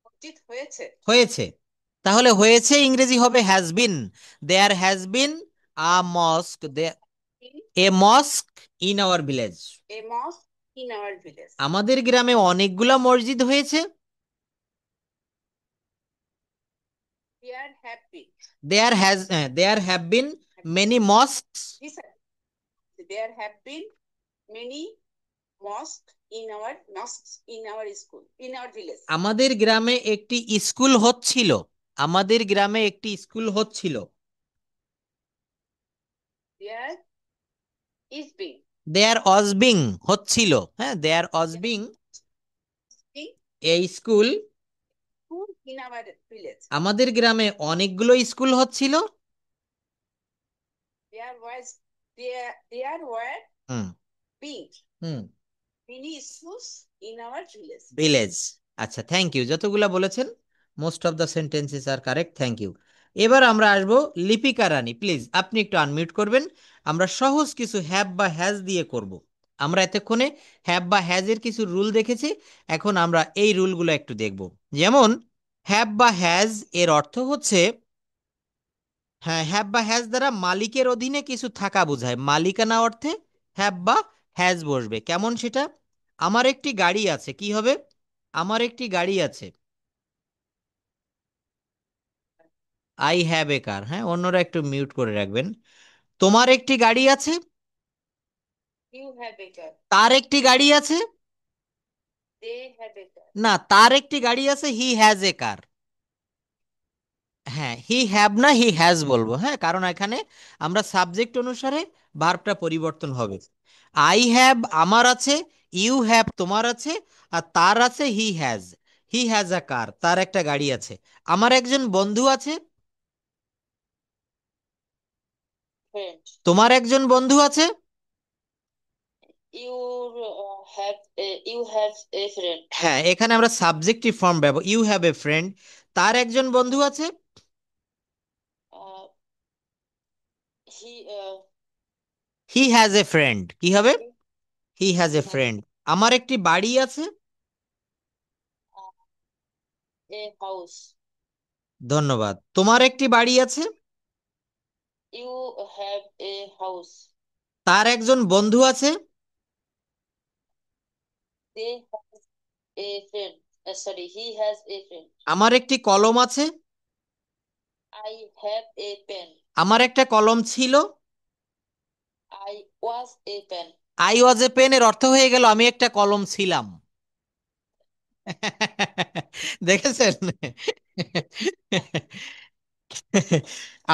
মসজিদ হয়েছে। হয়েছে, তাহলে হয়েছে ইংরেজি হবে has been. There has been a mosque, a mosque in our village. A mosque in our village. আমাদের গ্রামে অনেকগুলা মসজিদ হয়েছে। There have been there have been many mosques. listen, there have been many mosques in our school in our village. আমাদের গ্রামে একটি school হচ্ছিল। আমাদের গ্রামে একটি স্কুল হচ্ছিল। There is being there Aja being, হচ্ছিল, হ্যাঁ, দেয়ার অজ being being A school. school in our village. আমাদের গ্রামে অনেকগুলো স্কুল হচ্ছিল। There were hmm, being hmm, many schools in our village. Village. আচ্ছা, থ্যাংক ইউ, যতগুলা বলেছেন most of the sentences are correct, thank you. এবার আমরা আসবো লিপিকা রানী, প্লিজ আপনি একটু আনমিউট করবেন। আমরা সহজ কিছু হ্যাভ বা হ্যাজ দিয়ে করব। আমরা এতক্ষণে হ্যাভ বা হ্যাজ এর কিছু রুল দেখেছি, এখন আমরা এই রুলগুলো একটু দেখব। যেমন হ্যাভ বা হ্যাজ এর অর্থ হচ্ছে, হ্যাঁ, হ্যাভ বা হ্যাজ দ্বারা মালিকের অধীনে কিছু থাকা বোঝায়, মালিকানা অর্থে হ্যাভ বা হ্যাজ বসবে। কেমন সেটা? আমার একটি গাড়ি আছে, কি হবে? আমার একটি গাড়ি আছে, আই হ্যাভ এ কার। হ্যাঁ, অন্যরা একটু মিউট করে রাখবেন। তোমার একটি গাড়ি আছে, You have a car. তার একটি গাড়ি আছে, They have a car. না, তার একটি গাড়ি আছে, হি হ্যাজ এ কার। হ্যাঁ, হি হ্যাভ না হি হ্যাজ বলবো, হ্যাঁ, কারণ এখানে আমরা সাবজেক্ট অনুসারে ভার্বটা পরিবর্তন হবে। আই হ্যাভ আমার আছে, ইউ হ্যাভ তোমার আছে, আর তার আছে হি হ্যাজ আ কার, তার একটা গাড়ি আছে। আমার একজন বন্ধু আছে, Friend. তোমার একজন বন্ধু আছে। You have a friend. হ্যাঁ, এখানে আমরা সাবজেক্টিভ ফর্ম ব্যবহার, ইউ হ্যাভ এ ফ্রেন্ড, তার একজন বন্ধু আছে। Uh, he he has a friend, কি হবে? He has he A has friend. আমার একটি বাড়ি আছে। a house. ধন্যবাদ। তোমার একটি বাড়ি আছে। You have a house. তার একজন বন্ধু আছে। They have a friend. Sorry, he has a friend. আমার একটি কলম আছে। I have a pen. আমার একটা কলম ছিল। I was a pen. I was a pen এর অর্থ হয়ে গেল আমি একটা কলম ছিলাম। দেখেছেন?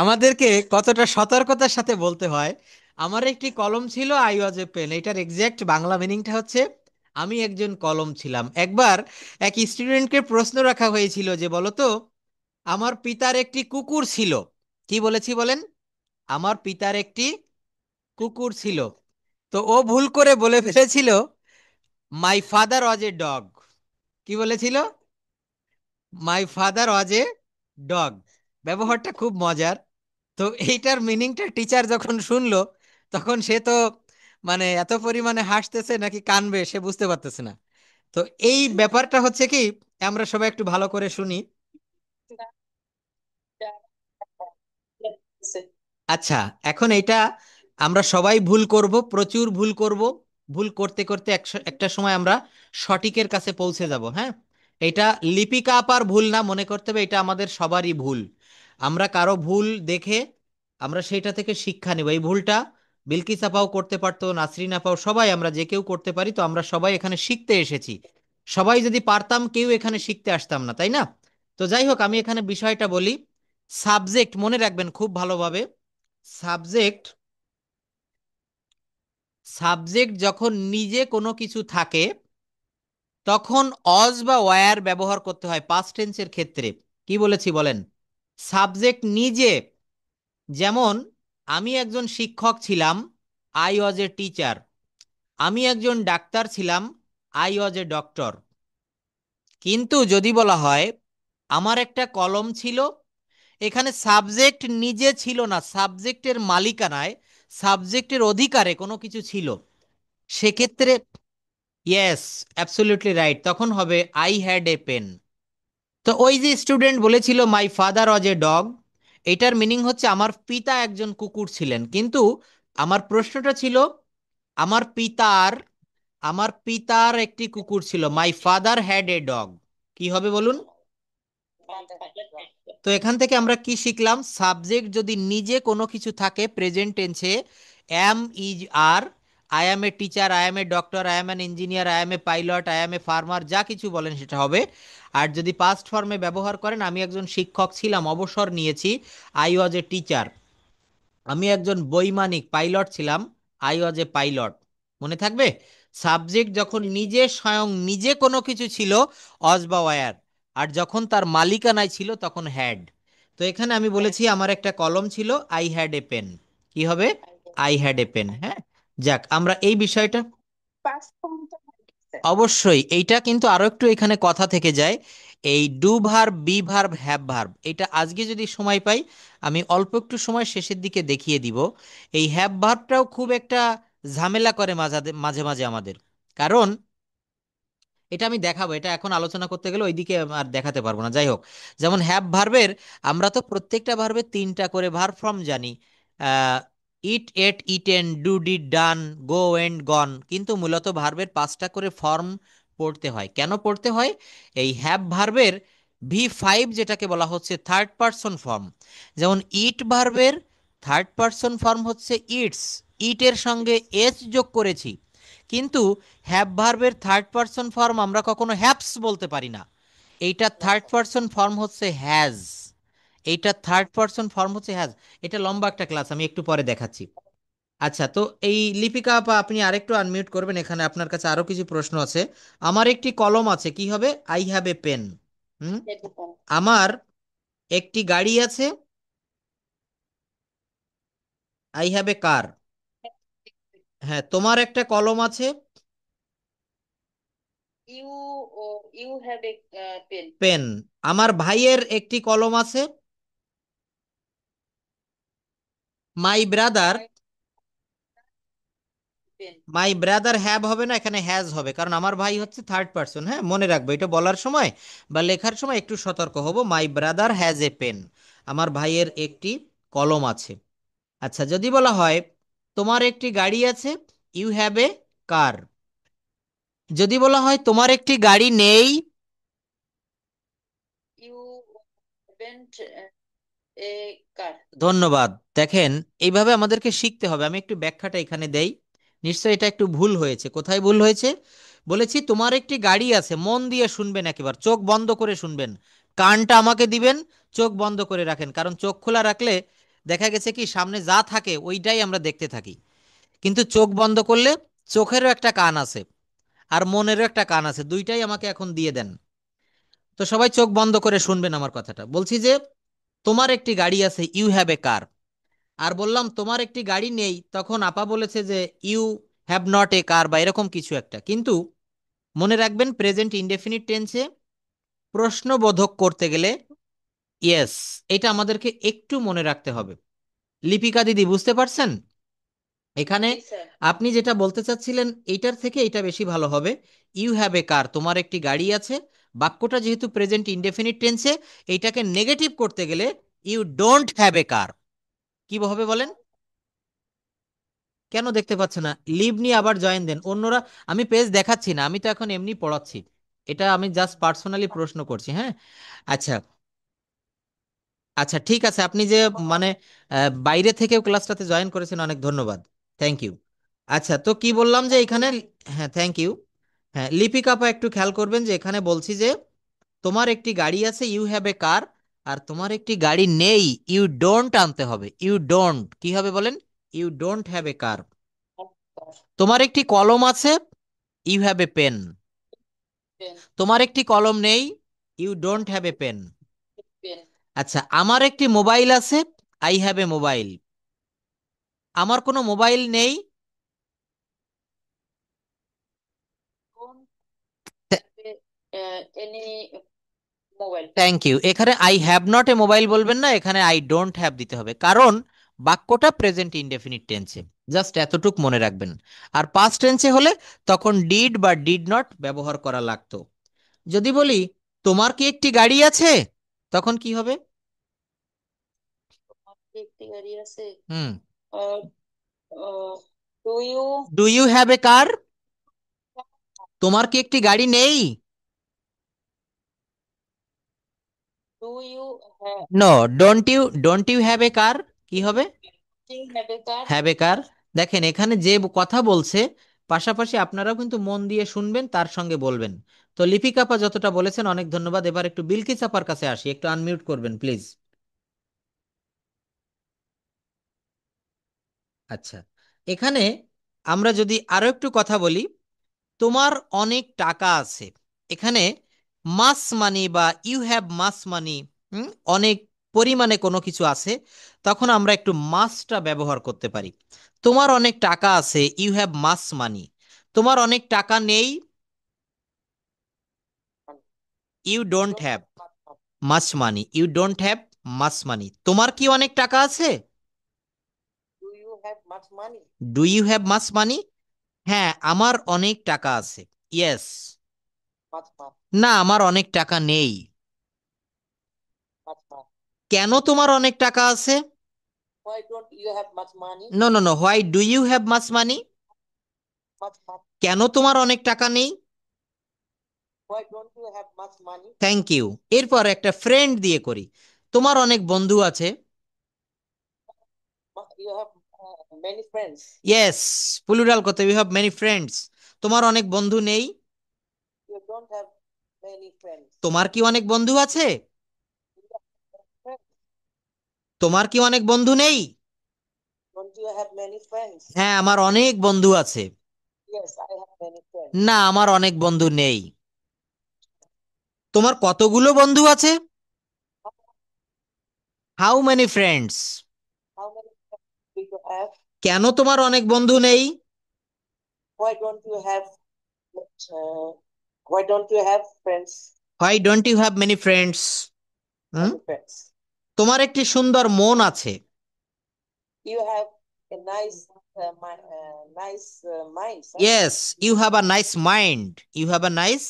আমাদেরকে কতটা সতর্কতার সাথে বলতে হয়, আমার একটি কলম ছিল, আই ওয়াজ এ পেন, এটার এক্সাক্ট বাংলা মিনিংটা হচ্ছে আমি একজন কলম ছিলাম। একবার এক স্টুডেন্টকে প্রশ্ন রাখা হয়েছিল যে বলতো, আমার পিতার একটি কুকুর ছিল, কি বলেছি বলেন? আমার পিতার একটি কুকুর ছিল। তো ও ভুল করে বলে ফেলেছিল my father was a dog. কি বলেছিল? My father was a dog. ব্যবহারটা খুব মজার। তো এইটার মিনিংটা টিচার যখন শুনলো, তখন সে তো মানে এত পরিমাণে হাসতেছে নাকি কানবে সে বুঝতে পারতেছে না। তো এই ব্যাপারটা হচ্ছে কি, আমরা সবাই একটু ভালো করে শুনি। আচ্ছা, এখন এটা আমরা সবাই ভুল করব, প্রচুর ভুল করব। ভুল করতে করতে একটা সময় আমরা সঠিকের কাছে পৌঁছে যাব, হ্যাঁ। এটা লিপিকা আপার ভুল না, মনে করতে হবে এটা আমাদের সবারই ভুল। আমরা কারো ভুল দেখে আমরা সেইটা থেকে শিক্ষা নেব, এই ভুলটা বিলকিস আপাও করতে পারতো, নাসরিন আপাও, সবাই আমরা যে কেউ করতে পারি। তো আমরা সবাই এখানে শিখতে এসেছি। সবাই যদি পারতাম কেউ এখানে শিখতে আসতাম না, তাই না? তো যাই হোক, আমি এখানে বিষয়টা বলি। সাবজেক্ট মনে রাখবেন খুব ভালোভাবে। সাবজেক্ট সাবজেক্ট যখন নিজে কোনো কিছু থাকে, তখন অজ বা ওয়্যার ব্যবহার করতে হয় পাস্ট টেন্সের ক্ষেত্রে। কি বলেছি বলেন? সাবজেক্ট নিজে। যেমন আমি একজন শিক্ষক ছিলাম, আই ওয়াজ এ টিচার। আমি একজন ডাক্তার ছিলাম, আই ওয়াজ এ ডক্টর। কিন্তু যদি বলা হয় আমার একটা কলম ছিল, এখানে সাবজেক্ট নিজে ছিল না, সাবজেক্টের মালিকানায়, সাবজেক্টের অধিকারে কোনো কিছু ছিল, সেক্ষেত্রে ইয়েস, অ্যাবসলিউটলি রাইট, তখন হবে আই হ্যাড এ পেন। তো ওই যে স্টুডেন্ট বলেছিল my father was a dog, এটার মিনিং হচ্ছে আমার পিতা একজন কুকুর ছিলেন। কিন্তু আমার প্রশ্নটা ছিল আমার পিতার আমার পিতার একটি কুকুর ছিল, my father had a dog. কি হবে বলুন? তো এখান থেকে আমরা কি শিখলাম? সাবজেক্ট যদি নিজে কোনো কিছু থাকে প্রেজেন্ট টেন্সে, am, is, are, I am a teacher, I am a doctor, I am an engineer, I am a pilot, I am a farmer, যা কিছু বলেন সেটা হবে। আর যদি পাস্ট ফর্মে ব্যবহার করেন, আমি একজন শিক্ষক ছিলাম, অবসর নিয়েছি, আই ওয়াজ এ টিচার। আমি একজন বৈমানিক, পাইলট ছিলাম, আই ওয়াজ এ পাইলট। মনে থাকবে? সাবজেক্ট যখন নিজে স্বয়ং নিজে কোনো কিছু ছিল, অজ বা ওয়্যার। আর যখন তার মালিকানায় ছিল তখন হ্যাড। তো এখানে আমি বলেছি আমার একটা কলম ছিল, আই হ্যাড এ পেন। কি হবে? I had a pen. হ্যাঁ, যাক, আমরা এই বিষয়টা Past form তো স্যার। অবশ্যই, এইটা কিন্তু আরো একটু এখানে কথা থেকে যায়। এই do verb, be verb, have verb, এটা আজকে যদি সময় পাই আমি অল্প একটু সময় শেষের দিকে দেখিয়ে দিব। এই হ্যাভ ভার্বটাও খুব একটা ঝামেলা করে মাঝে মাঝে মাঝে আমাদের। কারণ এটা আমি দেখাবো, এটা এখন আলোচনা করতে গেলে ওইদিকে আর দেখাতে পারবো না। যাই হোক, যেমন হ্যাভ ভার্বের, আমরা তো প্রত্যেকটা ভার্বের তিনটা করে ভার্ব ফর্ম জানি। Eat, ate, eaten, do, did, done, go, end, gone. কিন্তু মূলত ভার্বের পাঁচটা করে ফর্ম পড়তে হয়। কেন পড়তে হয়? এই হ্যাভ ভার্বের V5 যেটাকে বলা হচ্ছে থার্ড পারসন ফর্ম। যেমন ইট ভার্বের থার্ড পারসন ফর্ম হচ্ছে ইটস, ইটের সঙ্গে এস যোগ করেছি। কিন্তু হ্যাভ ভার্বের থার্ড পারসন ফর্ম আমরা কখনো হ্যাভস বলতে পারি না। এইটা থার্ড পারসন ফর্ম হচ্ছে হ্যাজ। এইটা থার্ড পারসন ফর্ম হচ্ছে হ্যাজ। এটা লম্বা একটা ক্লাস, আমি একটু পরে দেখাচ্ছি। আচ্ছা, তো এই লিপিকা আপা, আপনি আরেকটু আনমিউট করবেন, এখানে আপনার কাছে আরো কিছু প্রশ্ন আছে। আমার একটি কলম আছে, কি হবে? I have a pen. হুম। আমার একটি গাড়ি আছে, আই হ্যাভ এ কার। হ্যাঁ, তোমার একটা কলম আছে, you oh you have a pen. Pen. আমার ভাইয়ের একটি কলম আছে, my brother. My pen. My brother have হবে না, এখানে হ্যাজ হবে, কারণ আমার ভাই হচ্ছে থার্ড পারসন। হ্যাঁ, মনে রাখবো, এটা বলার সময় বা লেখার সময় একটু সতর্ক হব। My brother has a pen, আমার ভাইয়ের একটি কলম আছে। আচ্ছা, যদি বলা হয় তোমার একটি গাড়ি আছে, ইউ হ্যাভ এ কার। যদি বলা হয় তোমার একটি গাড়ি নেই, ইউ হ্যাভেন্ট এ কার। ধন্যবাদ। দেখেন, এইভাবে আমাদেরকে শিখতে হবে। আমি একটু ব্যাখ্যাটা এখানে দেই। নিশ্চয়ই এটা একটু ভুল হয়েছে। কোথায় ভুল হয়েছে? বলেছি তোমার একটি গাড়ি আছে, মন দিয়ে শুনবেন, একেবারে চোখ বন্ধ করে শুনবেন। কানটা আমাকে দিবেন, চোখ বন্ধ করে রাখেন, কারণ চোখ খোলা রাখলে দেখা গেছে কি সামনে যা থাকে ওইটাই আমরা দেখতে থাকি। কিন্তু চোখ বন্ধ করলে চোখেরও একটা কান আছে আর মনেরও একটা কান আছে, দুইটাই আমাকে এখন দিয়ে দেন। তো সবাই চোখ বন্ধ করে শুনবেন আমার কথাটা। বলছি যে তোমার একটি গাড়ি আছে, ইউ হ্যাভ এ কার। আর বললাম তোমার একটি গাড়ি নেই, তখন আপা বলেছে যে ইউ হ্যাভ নট এ কার বা এরকম কিছু একটা। কিন্তু মনে রাখবেন প্রেজেন্ট ইনডেফিনিট টেন্সে প্রশ্নবোধক করতে গেলে ইয়েস, এটা আমাদেরকে একটু মনে রাখতে হবে। লিপিকা দিদি, বুঝতে পারছেন? এখানে জি স্যার। আপনি যেটা বলতে চাচ্ছিলেন এইটার থেকে এটা বেশি ভালো হবে। ইউ হ্যাভ এ কার, তোমার একটি গাড়ি আছে। বাক্যটা যেহেতু প্রেজেন্ট ইনডেফিনিট টেন্সে, এইটাকে নেগেটিভ করতে গেলে you don't have a car. কি হবে বলেন? কেন দেখতে পাচ্ছে না? লিভ নিয়ে আবার জয়েন দেন অন্যরা। আমি পেজ দেখাচ্ছি না, আমি তো এখন এমনি পড়াচ্ছি। এটা আমি জাস্ট পার্সোনালি প্রশ্ন করছি। হ্যাঁ, আচ্ছা। আচ্ছা, ঠিক আছে, আপনি যে মানে বাইরে থেকেও ক্লাসটাতে জয়েন করেছেন, অনেক ধন্যবাদ। Thank you. আচ্ছা, তো কি বললাম যে এখানে, হ্যাঁ থ্যাংক ইউ। হ্যাঁ, লিপিকা আপা একটু খেয়াল করবেন যে এখানে বলছি যে তোমার একটি গাড়ি আছে, ইউ হ্যাভ এ কার, আর তোমার একটি গাড়ি নেই, ইউ ডোন্ট আনতে হবে। ইউ ডোন্ট কি হবে বলেন? You don't have a car. তোমার একটি কলম আছে, ইউ হ্যাভ এ পেন। তোমার একটি কলম নেই, you don't have a pen. আচ্ছা, আমার একটি মোবাইল আছে, আই হ্যাভ এ মোবাইল। আমার কোনো মোবাইল নেই। Thank you. এখানে I have not a mobile বলবেন না, এখানে আই ডোন্ট হ্যাভ দিতে হবে, কারণ বাক্যটা প্রেজেন্ট ইনডেফিনিট টেন্সে। জাস্ট এতটুক মনে রাখবেন। আর পাস্ট টেন্সে হলে তখন ডিড বা ডিড নট ব্যবহার করা লাগতো। যদি বলি তোমার কি একটি গাড়ি আছে, তখন কি হবে? হুম। Do you have a car? তোমার কি একটি গাড়ি নেই? No, don't you have a car কি হবে? Have a car. দেখেন এখানে যে কথা বলছে, পাশাপাশি আপনারাও কিন্তু মন দিয়ে শুনবেন, তার সঙ্গে বলবেন। তো লিপিকা আপা যতটা বলেছেন অনেক ধন্যবাদ। এবার একটু বিলকিস আপার কাছে আসি, একটু আনমিউট করবেন প্লিজ। আচ্ছা, এখানে আমরা যদি আরো একটু কথা বলি, তোমার অনেক টাকা আছে। এখানে মাস মানি বা ইউ হ্যাভ মাস মানি, অনেক পরিমাণে কোনো কিছু আছে, তখন আমরা একটু মাসটা ব্যবহার করতে পারি। তোমার অনেক টাকা আছে, ইউ হ্যাভ মাস মানি। তোমার অনেক টাকা নেই, you don't have much money. You don't have much money. তোমার কি অনেক টাকা আছে? Do you have much money? হ্যাঁ, আমার অনেক টাকা আছে। ইয়েস। না, আমার অনেক টাকা নেই। কেন তোমার অনেক টাকা আছে? No no no, why do you have much money? কেন তোমার অনেক টাকা নেই? Thank you. এরপর একটা ফ্রেন্ড দিয়ে করি। তোমার অনেক বন্ধু আছে। ইয়েস, প্লুরাল কথা, ইউ হ্যাভ মেনি ফ্রেন্ডস। তোমার অনেক বন্ধু নেই। তোমার কি অনেক বন্ধু আছে? তোমার কি অনেক বন্ধু নেই? হ্যাঁ, আমার অনেক বন্ধু আছে। না, আমার অনেক বন্ধু নেই। তোমার কতগুলো বন্ধু আছে? How many friends? কেন তোমার অনেক বন্ধু নেই? Why don't you have many friends? তোমার একটি সুন্দর মন আছে। Yes, you have a nice mind. You have a nice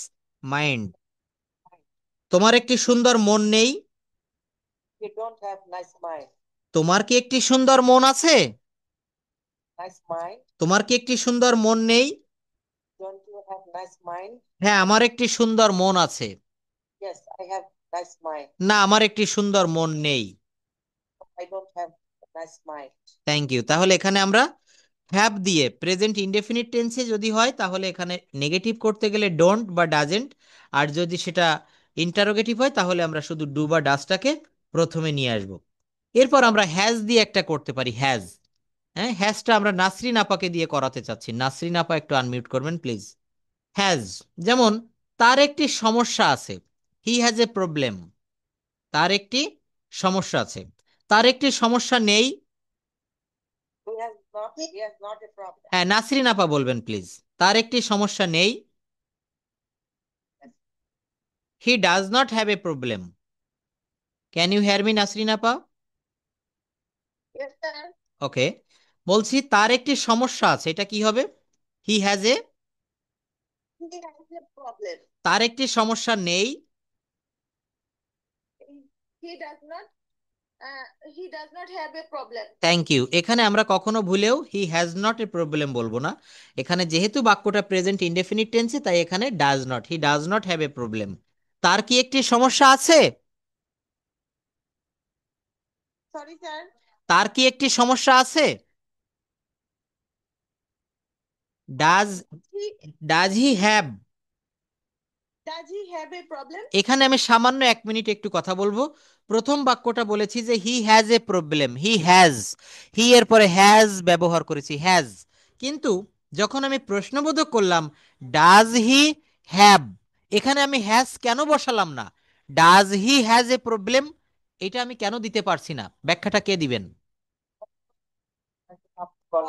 mind. তোমার একটি সুন্দর মন নেই। তোমার কি একটি সুন্দর মন আছে? তোমার কি একটি সুন্দর মন নেই? হ্যাঁ, আমার একটি সুন্দর মন আছে। না, আমার একটি সুন্দর মন নেই। Thank you. তাহলে এখানে আমরা হ্যাভ দিয়ে প্রেজেন্ট ইনডেফিনিট টেন্সে যদি হয় তাহলে এখানে নেগেটিভ করতে গেলে ডোন্ট বা ডাজেন্ট, আর যদি সেটা ইন্টারোগেটিভ হয় তাহলে আমরা শুধু ডু বা ডাজটাকে প্রথমে নিয়ে আসব। এরপর আমরা হ্যাজ দিয়ে একটা করতে পারি, হ্যাজ। হ্যাঁ, হ্যাজটা আমরা নাসরিন আপাকে দিয়ে করাতে চাচ্ছি। নাসরিন আপা একটু আনমিউট করবেন প্লিজ। হ্যাজ, যেমন তার একটি সমস্যা আছে, হি হ্যাজ এ প্রবলেম। তার একটি সমস্যা আছে। তার একটি সমস্যা নেই। হ্যাঁ, নাসরিন আপা বলবেন প্লিজ। তার একটি সমস্যা নেই। He does not have a problem. Can you hear me Nasrin আপা? ওকে। বলছি তার একটি সমস্যা আছে, এটা কি হবে? He has a. তার একটি সমস্যা নেই। Thank you. এখানে আমরা কখনো ভুলেও he has not a problem বলবো না। এখানে যেহেতু বাক্যটা প্রেজেন্ট ইনডেফিনিট টেন্সে, তাই এখানে does not, he does not have a problem. তার কি একটি সমস্যা আছে? তার কি একটি সমস্যা আছে? Does He, does he have. does he have a problem? এখানে আমি সামান্য 1 মিনিট একটু কথা বলবো। প্রথম বাক্যটা বলেছি যে he has a problem, he has, he এর পরে হ্যাজ ব্যবহার করেছি, হ্যাজ। কিন্তু যখন আমি প্রশ্নবোধক করলাম ডাজ হি হ্যাভ, এখানে আমি হ্যাজ কেন বসালাম না? Does he has a problem, এটা আমি কেন দিতে পারছি না? ব্যাখ্যাটা কে দিবেন?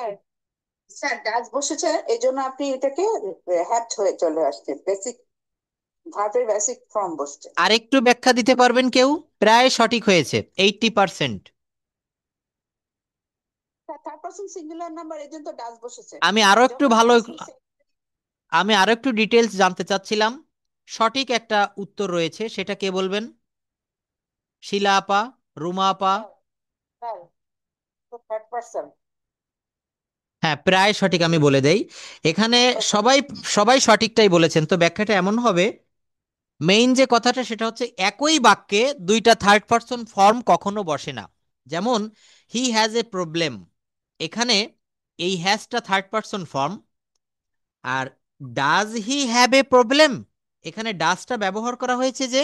হ্যাঁ, স্যার ডাচ বসেছে এই জন্য আপনি এটাকে হ্যাট হয়ে চলে আসছে, বেসিক ভার্বের বেসিক ফর্ম বসছে। আরেকটু ব্যাখ্যা দিতে পারবেন কেউ? প্রায় সঠিক হয়েছে, 80%। থার্ড পারসন সিঙ্গুলার নাম্বার এই জন্য তো ডাচ বসেছে। আমি আরো একটু যখন ভালো, পাস্ট আমি আরো একটু ডিটেলস জানতে চাচ্ছিলাম। সঠিক একটা উত্তর রয়েছে, সেটা কে বলবেন? শিলা আপা, রুমা আপা? স্যার, তো থার্ড পারসন। হ্যাঁ, প্রায় সঠিক, আমি বলে দেই। এখানে সবাই সবাই সঠিকটাই বলেছেন। তো ব্যাখ্যাটা এমন হবে, মেইন যে কথাটা সেটা হচ্ছে একই বাক্যে দুইটা থার্ড পারসন ফর্ম কখনো বসে না। যেমন হি হ্যাজ এ প্রবলেম, এখানে এই হ্যাজটা থার্ড পারসন ফর্ম। আর does he have a problem, এখানে ডাজটা ব্যবহার করা হয়েছে যে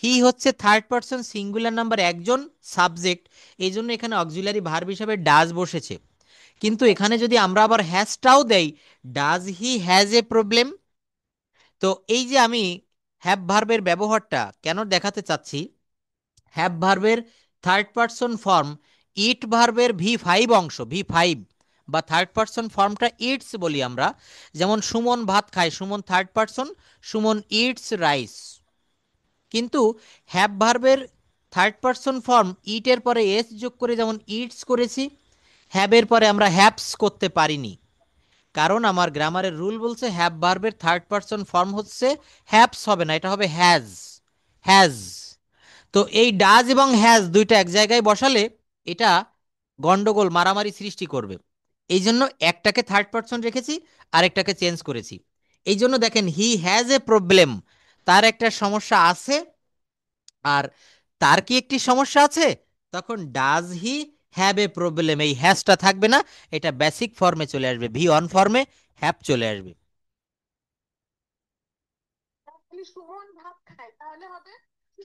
হি হচ্ছে থার্ড পারসন সিঙ্গুলার নাম্বার, একজন সাবজেক্ট, এই জন্য এখানে অক্সিলারি ভার্ব হিসাবে ডাজ বসেছে। কিন্তু এখানে আচ্ছা, যদি আমরা আবার হ্যাজটাও দেই, does he has a problem, তো এই যে আমি হ্যাভ ভার্বের ব্যবহারটা কেন দেখাতে চাচ্ছি, হ্যাভ ভার্বের থার্ড পারসন ফর্ম ইট ভার্বের V5 অংশ, V5 বা থার্ড পারসন ফর্মটা ইটস বলি আমরা। যেমন সুমন ভাত খায়, Suman third person, Suman eats rice. কিন্তু হ্যাভ ভার্বের থার্ড পারসন ফর্ম ইটের পরে এস যোগ করে যেমন ইটস করেছি, হ্যাবের পরে আমরা হ্যাপস করতে পারিনি। কারণ আমার গ্রামারের রুল বলছে হ্যাভ ভার্বের থার্ড পারসন ফর্ম হচ্ছে হ্যাপস হবে না, এটা হবে হ্যাজ, হ্যাজ। তো এই ডাজ এবং হ্যাজ দুইটা এক জায়গায় বসালে এটা গন্ডগোল, মারামারি সৃষ্টি করবে। এই জন্য একটাকে থার্ড পারসন রেখেছি, আরেকটাকে চেঞ্জ করেছি। এই জন্য দেখেন হি হ্যাজ এ প্রবলেম, তার একটা সমস্যা আছে। আর তার কি একটি সমস্যা আছে, তখন does he have a problem, এই হ্যাজটা থাকবে না, এটা বেসিক ফর্মে চলে আসবে, V1 ফর্মে হ্যাভ চলে আসবে। তাহলে সুমন ভাত খায় তাহলে হবে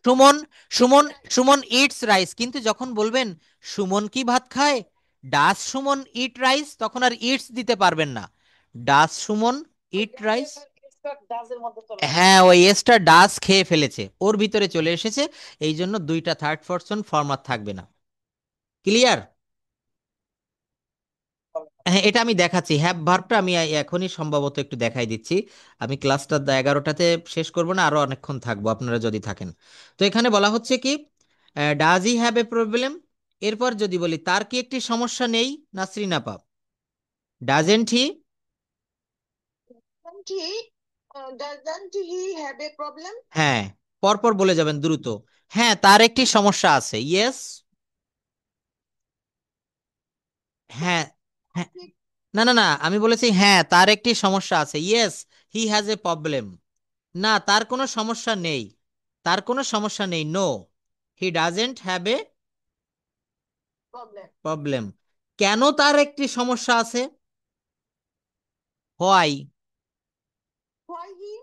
Suman, it's Suman, right. Suman eats rice, কিন্তু যখন বলবেন সুমন কি ভাত খায়, ডাস সুমন ইট রাইস, তখন আর ইটস দিতে পারবেন না, ডাস সুমন ওই ইট ডাজের রাইস। ডাজের মধ্যে চলে আসছে। হ্যাঁ, ওই এসটা ডাস খেয়ে ফেলেছে, ওর ভিতরে চলে এসেছে। এই জন্য দুইটা থার্ড পারসন ফর্ম আর থাকবে না। ক্লিয়ার? হ্যাঁ, এটা আমি দেখাচ্ছি, হ্যাভ ভার্বটা আমি এখনই সম্ভবত একটু দেখাই দিচ্ছি। আমি ক্লাসটা 11টাতে শেষ করব না, আরো অনেকক্ষণ থাকবো আপনারা যদি থাকেন। তো এখানে বলা হচ্ছে কি, does he have a problem, এরপর যদি বলি তার কি একটি সমস্যা নেই, নাসরিন আপা? Doesn't he? Doesn't he have a problem? হ্যাঁ, পরপর বলে যাবেন দ্রুত। হ্যাঁ, তার একটি সমস্যা আছে, ইয়েস। হ্যাঁ, হ্যাঁ, না না না, আমি বলেছি হ্যাঁ তার একটি সমস্যা আছে, yes he has a problem. না, তার কোনো সমস্যা নেই, তার কোনো সমস্যা নেই, no he doesn't have a Problem. Problem. কেন তার একটি সমস্যা আছে? Why, Why he?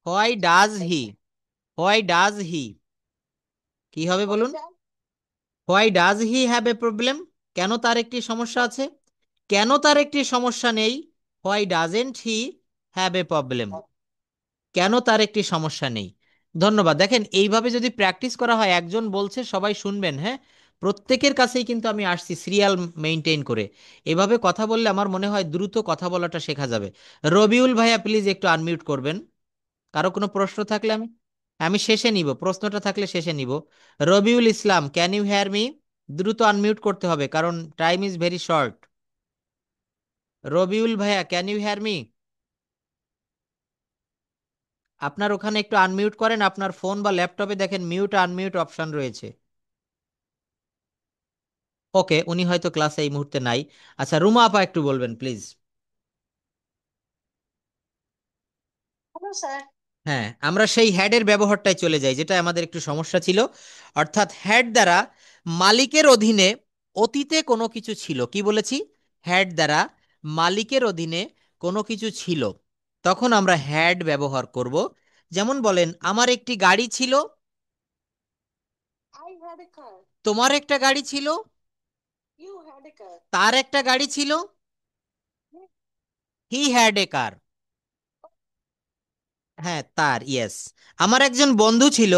Why does he, why does he, কি হবে Why বলুন? does? Why does he have a problem, কেন তার একটি সমস্যা আছে? কেন তার একটি সমস্যা নেই? Why doesn't he have a problem, কেন তার একটি সমস্যা নেই। ধন্যবাদ। দেখেন এইভাবে যদি প্র্যাকটিস করা হয়, একজন বলছে সবাই শুনবেন, হ্যাঁ, প্রত্যেকের কাছেই কিন্তু আমি আসছি সিরিয়াল মেনটেন করে। এভাবে কথা বললে আমার মনে হয় দ্রুত কথা বলাটা শেখা যাবে। রবিউল ভাইয়া প্লিজ একটু আনমিউট করবেন। কারো কোনো প্রশ্ন থাকলে আমি আমি শেষে নিব, প্রশ্নটা থাকলে শেষে নিব। Rabiul Islam, can you hear me? দ্রুত আনমিউট করতে হবে কারণ time is very short. Rabiul ভাইয়া, ক্যান ইউ হেয়ার মি? আপনার ওখানে একটু আনমিউট করেন, আপনার ফোন বা ল্যাপটপে দেখেন মিউট আনমিউট অপশন রয়েছে। ওকে, উনি হয়তো ক্লাসে এই মুহূর্তে নাই। আচ্ছা, রুমা আপা একটু বলবেন প্লিজ। Hello, sir. হ্যাঁ, আমরা সেই হ্যাডের ব্যবহারটাই চলে যাই, যেটা আমাদের একটু সমস্যা ছিল। অর্থাৎ হ্যাড দ্বারা মালিকের অধীনে অতীতে কোনো কিছু ছিল, কি বলেছি? হ্যাড দ্বারা মালিকের অধীনে কোনো কিছু ছিল, তখন আমরা হ্যাড ব্যবহার করব। যেমন বলেন, আমার একটি গাড়ি ছিল। I had a car. তোমার একটা গাড়ি ছিল। You had a car. তার একটা গাড়ি ছিল। He had a car. হ্যাঁ, তার, ইয়েস। আমার একজন বন্ধু ছিল।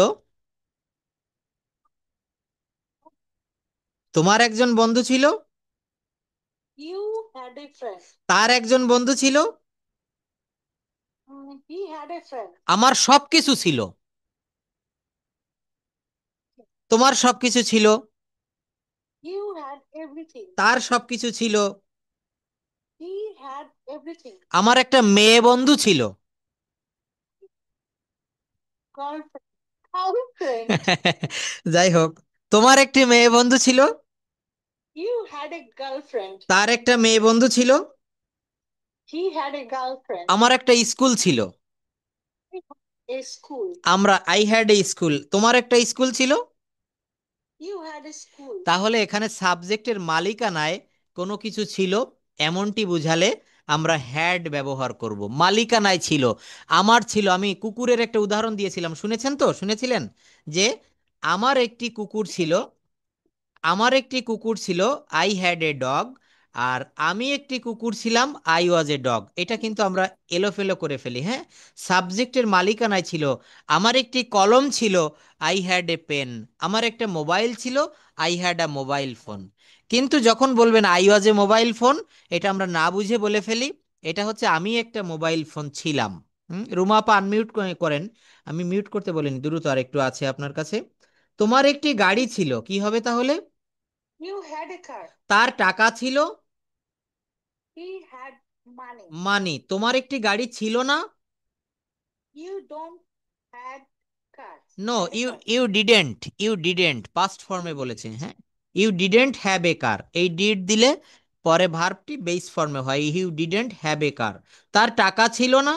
তোমার একজন বন্ধু ছিল। You had a friend. তার একজন বন্ধু ছিল। He had a friend. আমার সবকিছু ছিল। তোমার সবকিছু ছিল। You had everything. তার সবকিছু ছিল। He had everything. আমার একটা মেয়ে বন্ধু ছিল। Girlfriend. Girlfriend. যাই হোক, তোমার একটি মেয়ে বন্ধু ছিল। You had a girlfriend. তার একটা মেয়ে বন্ধু ছিল। He had a girlfriend. আমার একটা স্কুল ছিল। A school. I had A school. তোমার একটা স্কুল ছিল। You had a school. তাহলে এখানে সাবজেক্টের মালিকানায় কোনো কিছু ছিল এমনটি বুঝালে আমরা হ্যাড ব্যবহার করব। মালিকানায় ছিল, আমার ছিল। আমি কুকুরের একটা উদাহরণ দিয়েছিলাম, শুনেছেন তো? শুনেছিলেন যে আমার একটি কুকুর ছিল। আমার একটি কুকুর ছিল, আই হ্যাড এ ডগ। আর আমি একটি কুকুর ছিলাম, আই ওয়াজ এ ডগ। এটা কিন্তু আমরা এলোফেলো করে ফেলি, হ্যাঁ। সাবজেক্টের মালিকানায় ছিল, আমার একটি কলম ছিল, আই হ্যাড এ পেন। আমার একটা মোবাইল ছিল, I had a mobile phone. কিন্তু যখন বলবেন I was A mobile phone, এটা আমরা না বুঝে বলে ফেলি, এটা হচ্ছে আমি একটা মোবাইল ফোন ছিলাম। রুমা আপা আনমিউট করেন। আমি মিউট করতে বলিনি, দ্রুত আর একটু আছে আপনার কাছে। তোমার একটি গাড়ি ছিল, কি হবে তাহলে? You had a car. তার টাকা ছিল। He had money. মানি, তোমার একটি গাড়ি ছিল না। You don't had cars. নো, Had a you car. You didn't past ফর্মে বলেছে, হ্যাঁ। You didn't have a car, এই ডিড দিলে পরে ভার্বটি বেস ফর্মে হয়। You didn't have a car. তার টাকা ছিল না।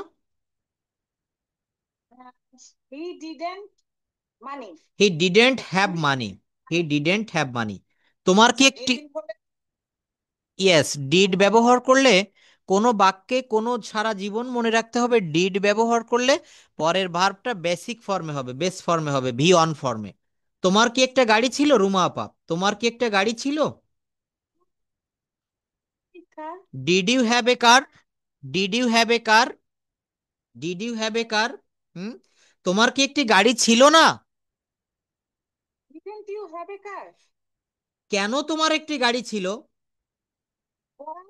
Uh, he didn't money. He didn't have money. He didn't have money. তোমার কি একটি, Didn't বলে ইয়েস, ডিড ব্যবহার করলে কোনো বাক্যে কোনো সারা জীবন মনে রাখতে হবে, ডিড ব্যবহার করলে পরের ভার্বটা বেসিক ফর্মে হবে, বেস ফর্মে হবে, ভি অন ফর্মে। তোমার কি একটা গাড়ি ছিল, রুমা আপা? তোমার কি একটা গাড়ি ছিল? car. Did you have a car? Did you have a car? Did you have a car? Hmm. তোমার কি একটি গাড়ি ছিল না? Didn't you have a car? কেন তোমার একটি গাড়ি ছিল? Why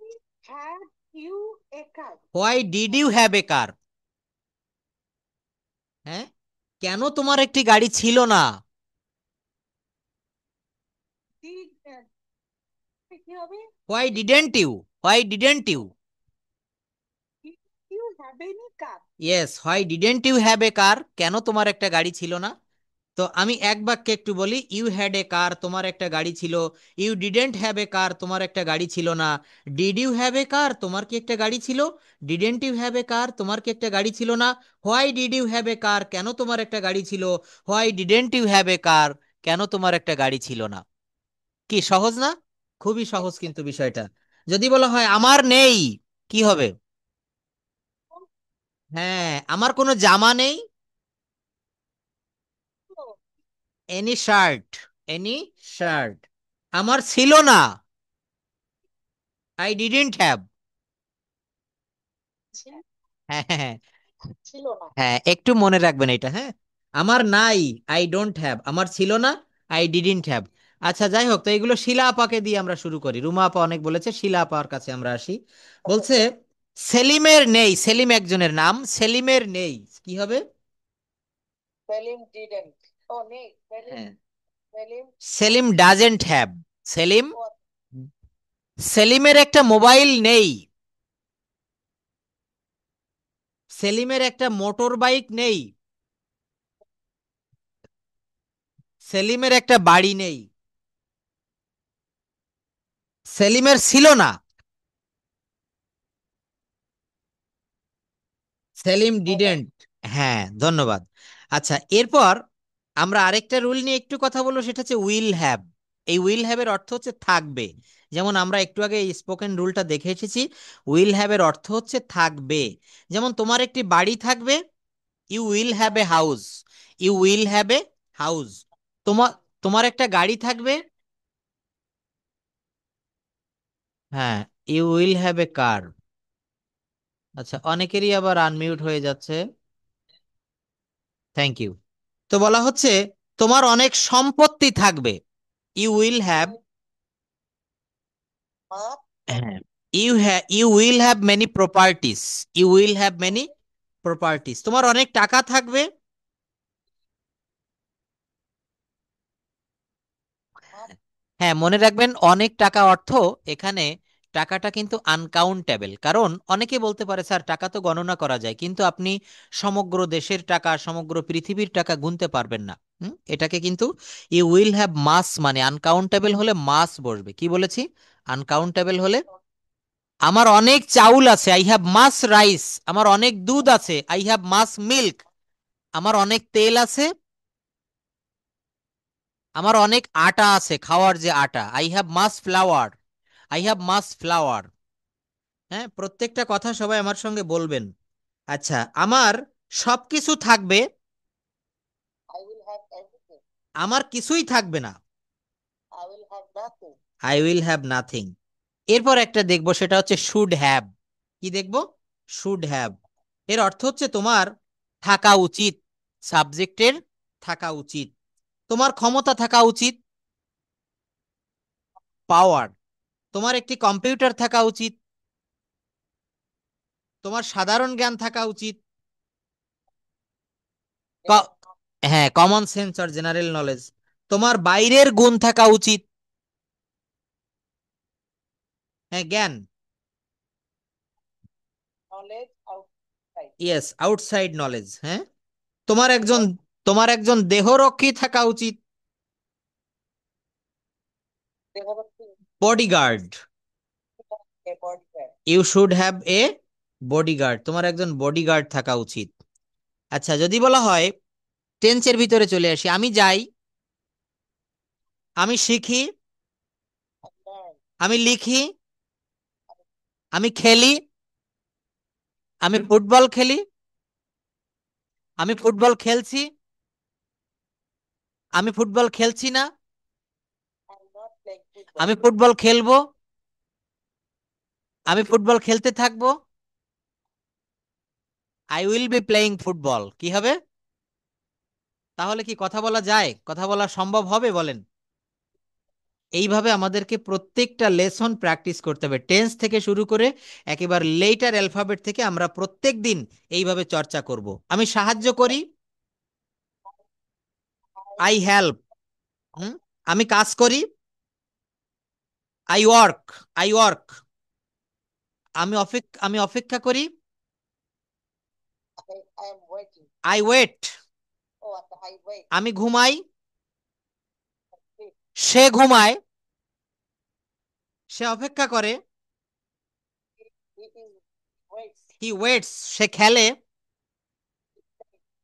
had you a car? Why did you have a car? হ্যাঁ, কেন তোমার একটি গাড়ি ছিল না? Did কি হবে? Why didn't you? Why didn't you? Did you have any car? Yes, why didn't you have a car? কেন তোমার একটা গাড়ি ছিল না? তো আমি এক বাক্যে একটু বলি, ইউ হ্যাড এ কার, তোমার একটা গাড়ি ছিল। You didn't have a car, তোমার একটা গাড়ি ছিল না। Did you have a car, তোমার কি একটা গাড়ি ছিল? Didn't you have a car, তোমার কি একটা গাড়ি ছিল না? Why did you have a car, কেন তোমার একটা গাড়ি ছিল? Why didn't you have a car, কেন তোমার একটা গাড়ি ছিল না? কি সহজ না? খুবই সহজ কিন্তু বিষয়টা। যদি বলা হয় আমার নেই, কি হবে? হ্যাঁ, আমার কোনো জামা নেই। Oh, any shirt, any shirt. আমার ছিল না, আই ডিডন্ট হ্যাভ। হ্যাঁ হ্যাঁ হ্যাঁ, ছিল না। হ্যাঁ, একটু মনে রাখবেন এটা, হ্যাঁ। আমার নাই, আই ডোন্ট হ্যাভ। আমার ছিল না, আই ডিডন্ট হ্যাভ। আচ্ছা, যাই হোক, তো এগুলো শিলা আপাকে দিয়ে আমরা শুরু করি। রুমা আপা অনেক বলেছে, শিলা আপার কাছে আমরা আসি। বলছে সেলিমের নেই, সেলিম একজনের নাম, সেলিমের নেই, কি হবে? Selim didn't. Oh, নেই। Selim, হ্যাঁ, Selim, Selim doesn't have. Selim, oh, সেলিমের একটা মোবাইল নেই। সেলিমের একটা মোটর বাইক নেই। সেলিমের একটা বাড়ি নেই। সেলিমের ছিল না, সেলিম okay. ডিডেন্ট। হ্যাঁ, ধন্যবাদ। আচ্ছা, এরপর আমরা আরেকটা রুল নিয়ে একটু কথা বলবো, সেটা হচ্ছে উইল হ্যাভ। এই উইল হ্যাভ এর অর্থ হচ্ছে থাকবে। যেমন আমরা একটু আগে এই স্পোকেন রুলটা দেখে এসেছি, উইল হ্যাভ এর অর্থ হচ্ছে থাকবে। যেমন তোমার একটি বাড়ি থাকবে, you will have a house. You will have a house. তোমার তোমার একটা গাড়ি থাকবে, হ্যাঁ, you will have a car. আচ্ছা, অনেকেরই আবার আনমিউট হয়ে যাচ্ছে। Thank you. তো বলা হচ্ছে তোমার অনেক সম্পত্তি থাকবে, ইউ উইল হ্যাভ, হ্যাঁ, you will have many properties. You will have many properties. তোমার অনেক টাকা থাকবে, হ্যাঁ, মনে রাখবেন অনেক টাকা অর্থ এখানে টাকাটা কিন্তু আনকাউন্টেবল। কারণ অনেকে বলতে পারে স্যার টাকা তো গণনা করা যায়, কিন্তু আপনি সমগ্র দেশের টাকা, সমগ্র পৃথিবীর টাকা গুনতে পারবেন না। এটাকে কিন্তু ইউ উইল হ্যাভ মাস, মানে আনকাউন্টেবল হলে মাস বসবে। কি বলেছি? আনকাউন্টেবল হলে, আমার অনেক চাউল আছে, আই হ্যাভ মাস রাইস। আমার অনেক দুধ আছে, আই হ্যাভ মাস মিল্ক। আমার অনেক তেল আছে, আমার অনেক আটা আছে, খাওয়ার যে আটা, I have much flower. I have much flower. হ্যাঁ, প্রত্যেকটা কথা সবাই আমার সঙ্গে বলবেন। আচ্ছা, আমার সবকিছু থাকবে, আমার কিছুই থাকবে না, আই উইল হ্যাভ নাথিং। এরপর একটা দেখবো, সেটা হচ্ছে শুড হ্যাভ। কি দেখবো? Should have. এর অর্থ হচ্ছে তোমার থাকা উচিত, সাবজেক্টের থাকা উচিত। তোমার ক্ষমতা থাকা উচিত, পাওয়ার। তোমার একটি কম্পিউটার থাকা উচিত, তোমার সাধারণ জ্ঞান থাকা উচিত, ক- হ্যাঁ, common sense or general knowledge. তোমার বাইরের গুণ থাকা উচিত, হ্যাঁ, জ্ঞান। Yes, outside knowledge. হ্যাঁ, তোমার একজন তোমার একজন দেহরক্ষী থাকা উচিত, bodyguard. You should have a bodyguard. তোমার একজন বডিগার্ড থাকা উচিত। আচ্ছা, যদি বলা হয় টেন্সের ভিতরে চলে আসি, আমি যাই, আমি শিখি, আমি লিখি, আমি খেলি, আমি ফুটবল খেলি, আমি ফুটবল খেলছি, আমি ফুটবল খেলছি না, আমি ফুটবল খেলবো, আমি ফুটবল খেলতে থাকবো, I will be playing football. কি হবে? তাহলে কি কথা বলা যায়? কথা বলা সম্ভব হবে বলেন? এইভাবে আমাদেরকে প্রত্যেকটা লেসন প্র্যাকটিস করতে হবে, টেন্স থেকে শুরু করে একেবারে লেটার অ্যালফাবেট থেকে আমরা প্রত্যেক দিন এইভাবে চর্চা করব। আমি সাহায্য করি, আই হেল্প। আমি কাজ করি, আই ওয়ার্ক। I work. আমি অপেক্ষা করি, আই ওয়েট। আমি ঘুমাই, সে ঘুমায়, সে অপেক্ষা করে, হি ওয়েটস। সে খেলে,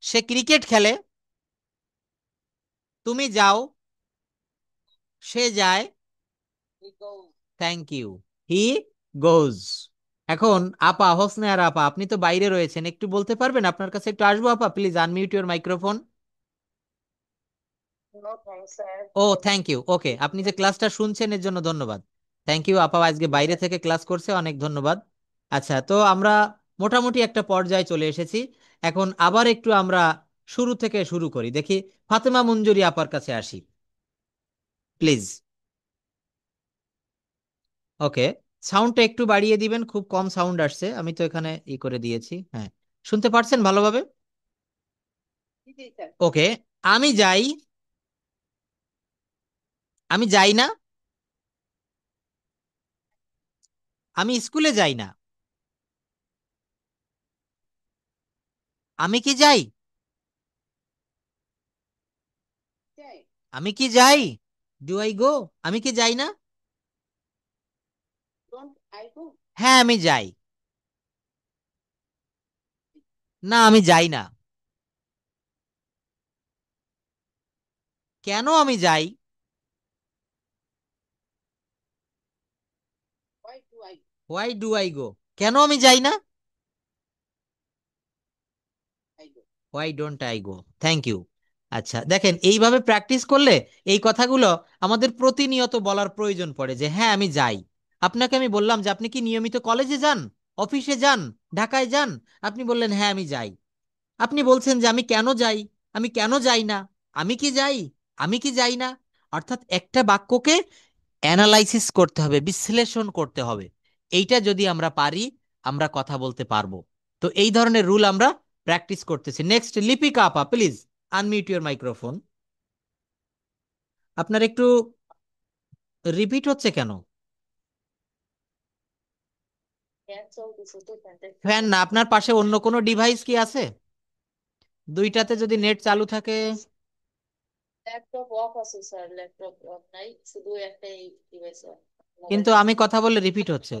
সে ক্রিকেট খেলে। তুমি যাও, সে যায়, থ্যাংক ইউ, হি গোজ। এখন আপা, হোসনে আর আপা, আপনি তো বাইরে রয়েছেন, একটু বলতে পারবেন? আপনার কাছে একটু আসবো আপা, please unmute your microphone. Oh, thank you. Okay, আপনি যে ক্লাসটা শুনছেন এর জন্য ধন্যবাদ। থ্যাংক ইউ আপা, আজকে বাইরে থেকে ক্লাস করছে, অনেক ধন্যবাদ। আচ্ছা, তো আমরা মোটামুটি একটা পর্যায়ে চলে এসেছি। এখন আবার একটু আমরা শুরু থেকে শুরু করি, দেখি। ফাতেমা মঞ্জুরি আপার কাছে আসি, প্লিজ। ওকে, সাউন্ডটা একটু বাড়িয়ে দিবেন, খুব কম সাউন্ড আসছে, আমি তো এখানে ই করে দিয়েছি। হ্যাঁ, শুনতে পারছেন ভালোভাবে? ওকে, আমি যাই, আমি যাই না, আমি স্কুলে যাই না। আমি কি যাই? আমি কি যাই? Do I go? আমি কি যাই না? হ্যাঁ, আমি যাই। না, আমি যাই না। কেন আমি যাই? হোয়াই ডু আই গো, কেন আমি যাই না? I go. Why don't I go. Thank you. আচ্ছা দেখেন, এইভাবে প্র্যাকটিস করলে এই কথাগুলো আমাদের প্রতিনিয়ত বলার প্রয়োজন পড়ে যে হ্যাঁ আমি যাই। আপনাকে আমি বললাম যে আপনি কি নিয়মিত কলেজে যান, অফিসে যান, ঢাকায় যান? আপনি বললেন হ্যাঁ আমি যাই। আপনি বলছেন যে আমি কেন যাই, আমি কেন যাই না, আমি কি যাই, আমি কি যাই না। অর্থাৎ একটা বাক্যকে অ্যানালাইসিস করতে হবে, বিশ্লেষণ করতে হবে। এইটা যদি আমরা পারি, আমরা কথা বলতে পারবো। তো এই ধরনের রুল আমরা প্র্যাকটিস করতেছি। নেক্সট, লিপিকা আপা প্লিজ আনমিউট ইউর মাইক্রোফোন। আপনার একটু রিপিট হচ্ছে কেন? ফ্যান না, আপনার পাশে অন্য কোনো ডিভাইস কি আছে? দুইটাতে যদি নেট চালু থাকে। ল্যাপটপ অফ আছে স্যার, ল্যাপটপ অফ নাই, শুধু একটাই ডিভাইস অন, মোবাইল। কিন্তু আমি কথা বললে রিপিট হচ্ছে।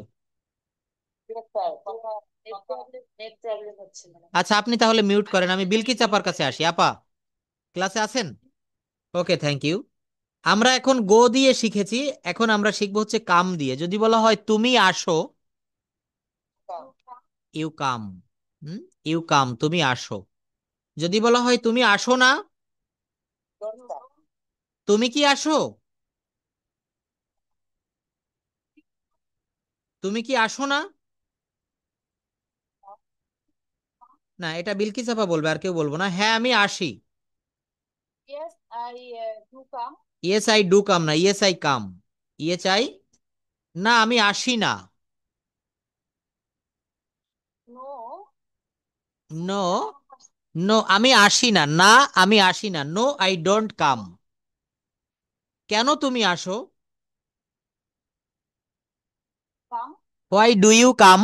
নেট প্রবলেম হচ্ছে মানে। আচ্ছা আপনি তাহলে মিউট করেন, আমি বিলকিস আপার কাছে আসি। আপা ক্লাসে আছেন? ওকে, থ্যাংক ইউ। আমরা এখন গো দিয়ে শিখেছি, এখন আমরা শিখবো হচ্ছে কাম দিয়ে। যদি বলা হয় তুমি আসো, you come. Hmm, you come, তুমি আসো। যদি বলা হয় তুমি আসো না, তুমি কি আসো, তুমি কি আসো না। না, এটা বিলকিস আপা বলবে, আর কেউ বলবো না। হ্যাঁ আমি আসি। Yes, I do come. Yes I do come না, yes I come. Yes I, না আমি আসি না। No, নো, নো আমি আসি না, না আমি আসি না, নো আই ডোন্ট কাম। কেন তুমি আসো, come. Why do you come,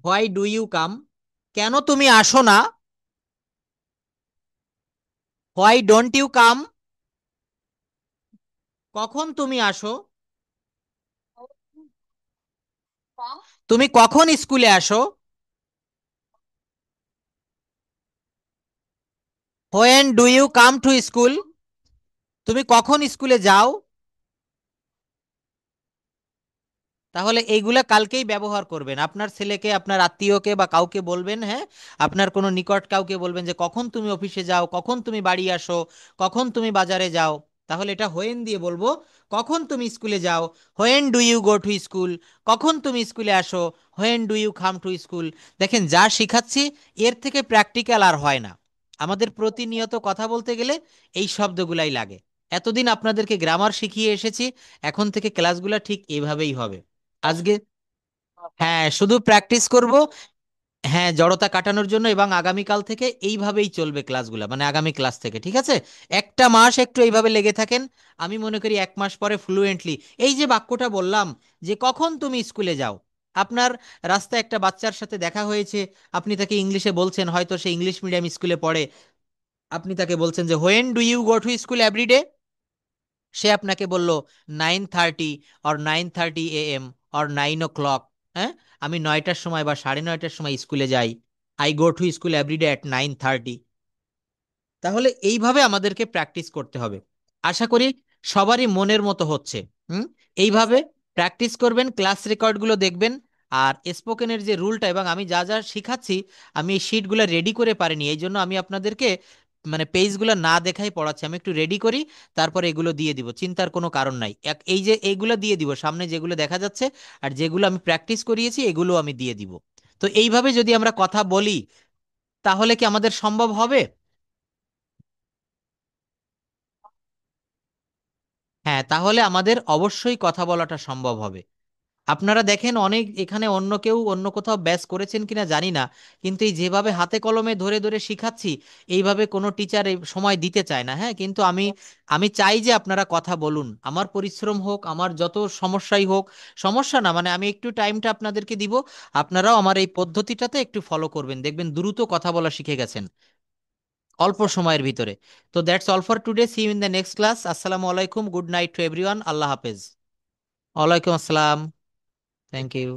why do you come. কেন তুমি আসো না, হোয়াই ডোন্ট ইউ কাম। কখন তুমি আসো, Come. তুমি কখন স্কুলে আসো। When do you come to school, তুমি কখন স্কুলে যাও। তাহলে এইগুলা কালকেই ব্যবহার করবেন, আপনার ছেলেকে, আপনার আত্মীয়কে বা কাউকে বলবেন, হ্যাঁ আপনার কোনো নিকট কাউকে বলবেন যে কখন তুমি অফিসে যাও, কখন তুমি বাড়ি আসো, কখন তুমি বাজারে যাও। তাহলে এটা হোয়েন দিয়ে বলবো, কখন তুমি স্কুলে যাও, when do you go to school. কখন তুমি স্কুলে আসো, when do you come to school. দেখেন যা শিখাচ্ছি এর থেকে প্র্যাকটিক্যাল আর হয় না। আমাদের প্রতিনিয়ত কথা বলতে গেলে এই শব্দগুলাই লাগে। এতদিন আপনাদেরকে গ্রামার শিখিয়ে এসেছি, এখন থেকে ক্লাসগুলো ঠিক এভাবেই হবে। আজকে হ্যাঁ শুধু প্র্যাকটিস করব, হ্যাঁ জড়তা কাটানোর জন্য, এবং আগামীকাল থেকে এইভাবেই চলবে ক্লাসগুলো, মানে আগামী ক্লাস থেকে, ঠিক আছে? একটা মাস একটু এইভাবে লেগে থাকেন, আমি মনে করি এক মাস পরে ফ্লুয়েন্টলি। এই যে বাক্যটা বললাম যে কখন তুমি স্কুলে যাও, আপনার রাস্তায় একটা বাচ্চার সাথে দেখা হয়েছে, আপনি তাকে ইংলিশে বলছেন, হয়তো সে ইংলিশ মিডিয়াম স্কুলে পড়ে, আপনি তাকে বলছেন যে when do you go to school every day. সে আপনাকে বলল 9:30 অর 9:30 AM অর 9 o'clock। হ্যাঁ, আমি 9টার সময় বা 9:30টার সময় স্কুলে যাই। I go to school everyday at 9:30। তাহলে এইভাবে আমাদেরকে প্র্যাকটিস করতে হবে। আশা করি সবারই মনের মতো হচ্ছে। হুম, এইভাবে প্র্যাকটিস করবেন, ক্লাস রেকর্ডগুলো দেখবেন। আর স্পোকেনের যে রুলটা এবং আমি যা যা শিখাচ্ছি, আমি এই শিটগুলো রেডি করে পারিনি, এই জন্য আমি আপনাদেরকে মানে পেজগুলো না দেখাই পড়াচ্ছি। আমি একটু রেডি করি, তারপর এগুলো দিয়ে দিব, চিন্তার কোনো কারণ নাই। এই যে এইগুলো দিয়ে দিব সামনে, যেগুলো দেখা যাচ্ছে, আর যেগুলো আমি প্র্যাকটিস করিয়েছি এগুলো আমি দিয়ে দিব। তো এইভাবে যদি আমরা কথা বলি, তাহলে কি আমাদের সম্ভব হবে? হ্যাঁ, তাহলে আমাদের অবশ্যই কথা বলাটা সম্ভব হবে। আপনারা দেখেন অনেক এখানে অন্য কেউ অন্য কোথাও ব্যাচ করেছেন কিনা জানি না, কিন্তু এই যেভাবে হাতে কলমে ধরে ধরে শিখাচ্ছি, এইভাবে কোনো টিচার সময় দিতে চায় না। হ্যাঁ, কিন্তু আমি আমি চাই যে আপনারা কথা বলুন, আমার পরিশ্রম হোক, আমার যত সমস্যাই হোক, সমস্যা না মানে আমি একটু টাইমটা আপনাদেরকে দিব, আপনারাও আমার এই পদ্ধতিটাতে একটু ফলো করবেন, দেখবেন দ্রুত কথা বলা শিখে গেছেন অল্প সময়ের ভিতরে। তো that's all for today, see you in the next class. আসসালামু আলাইকুম, গুড নাইট টু এভরিওয়ান, আল্লাহ হাফেজ। ওয়ালাইকুম আসসালাম। Thank you.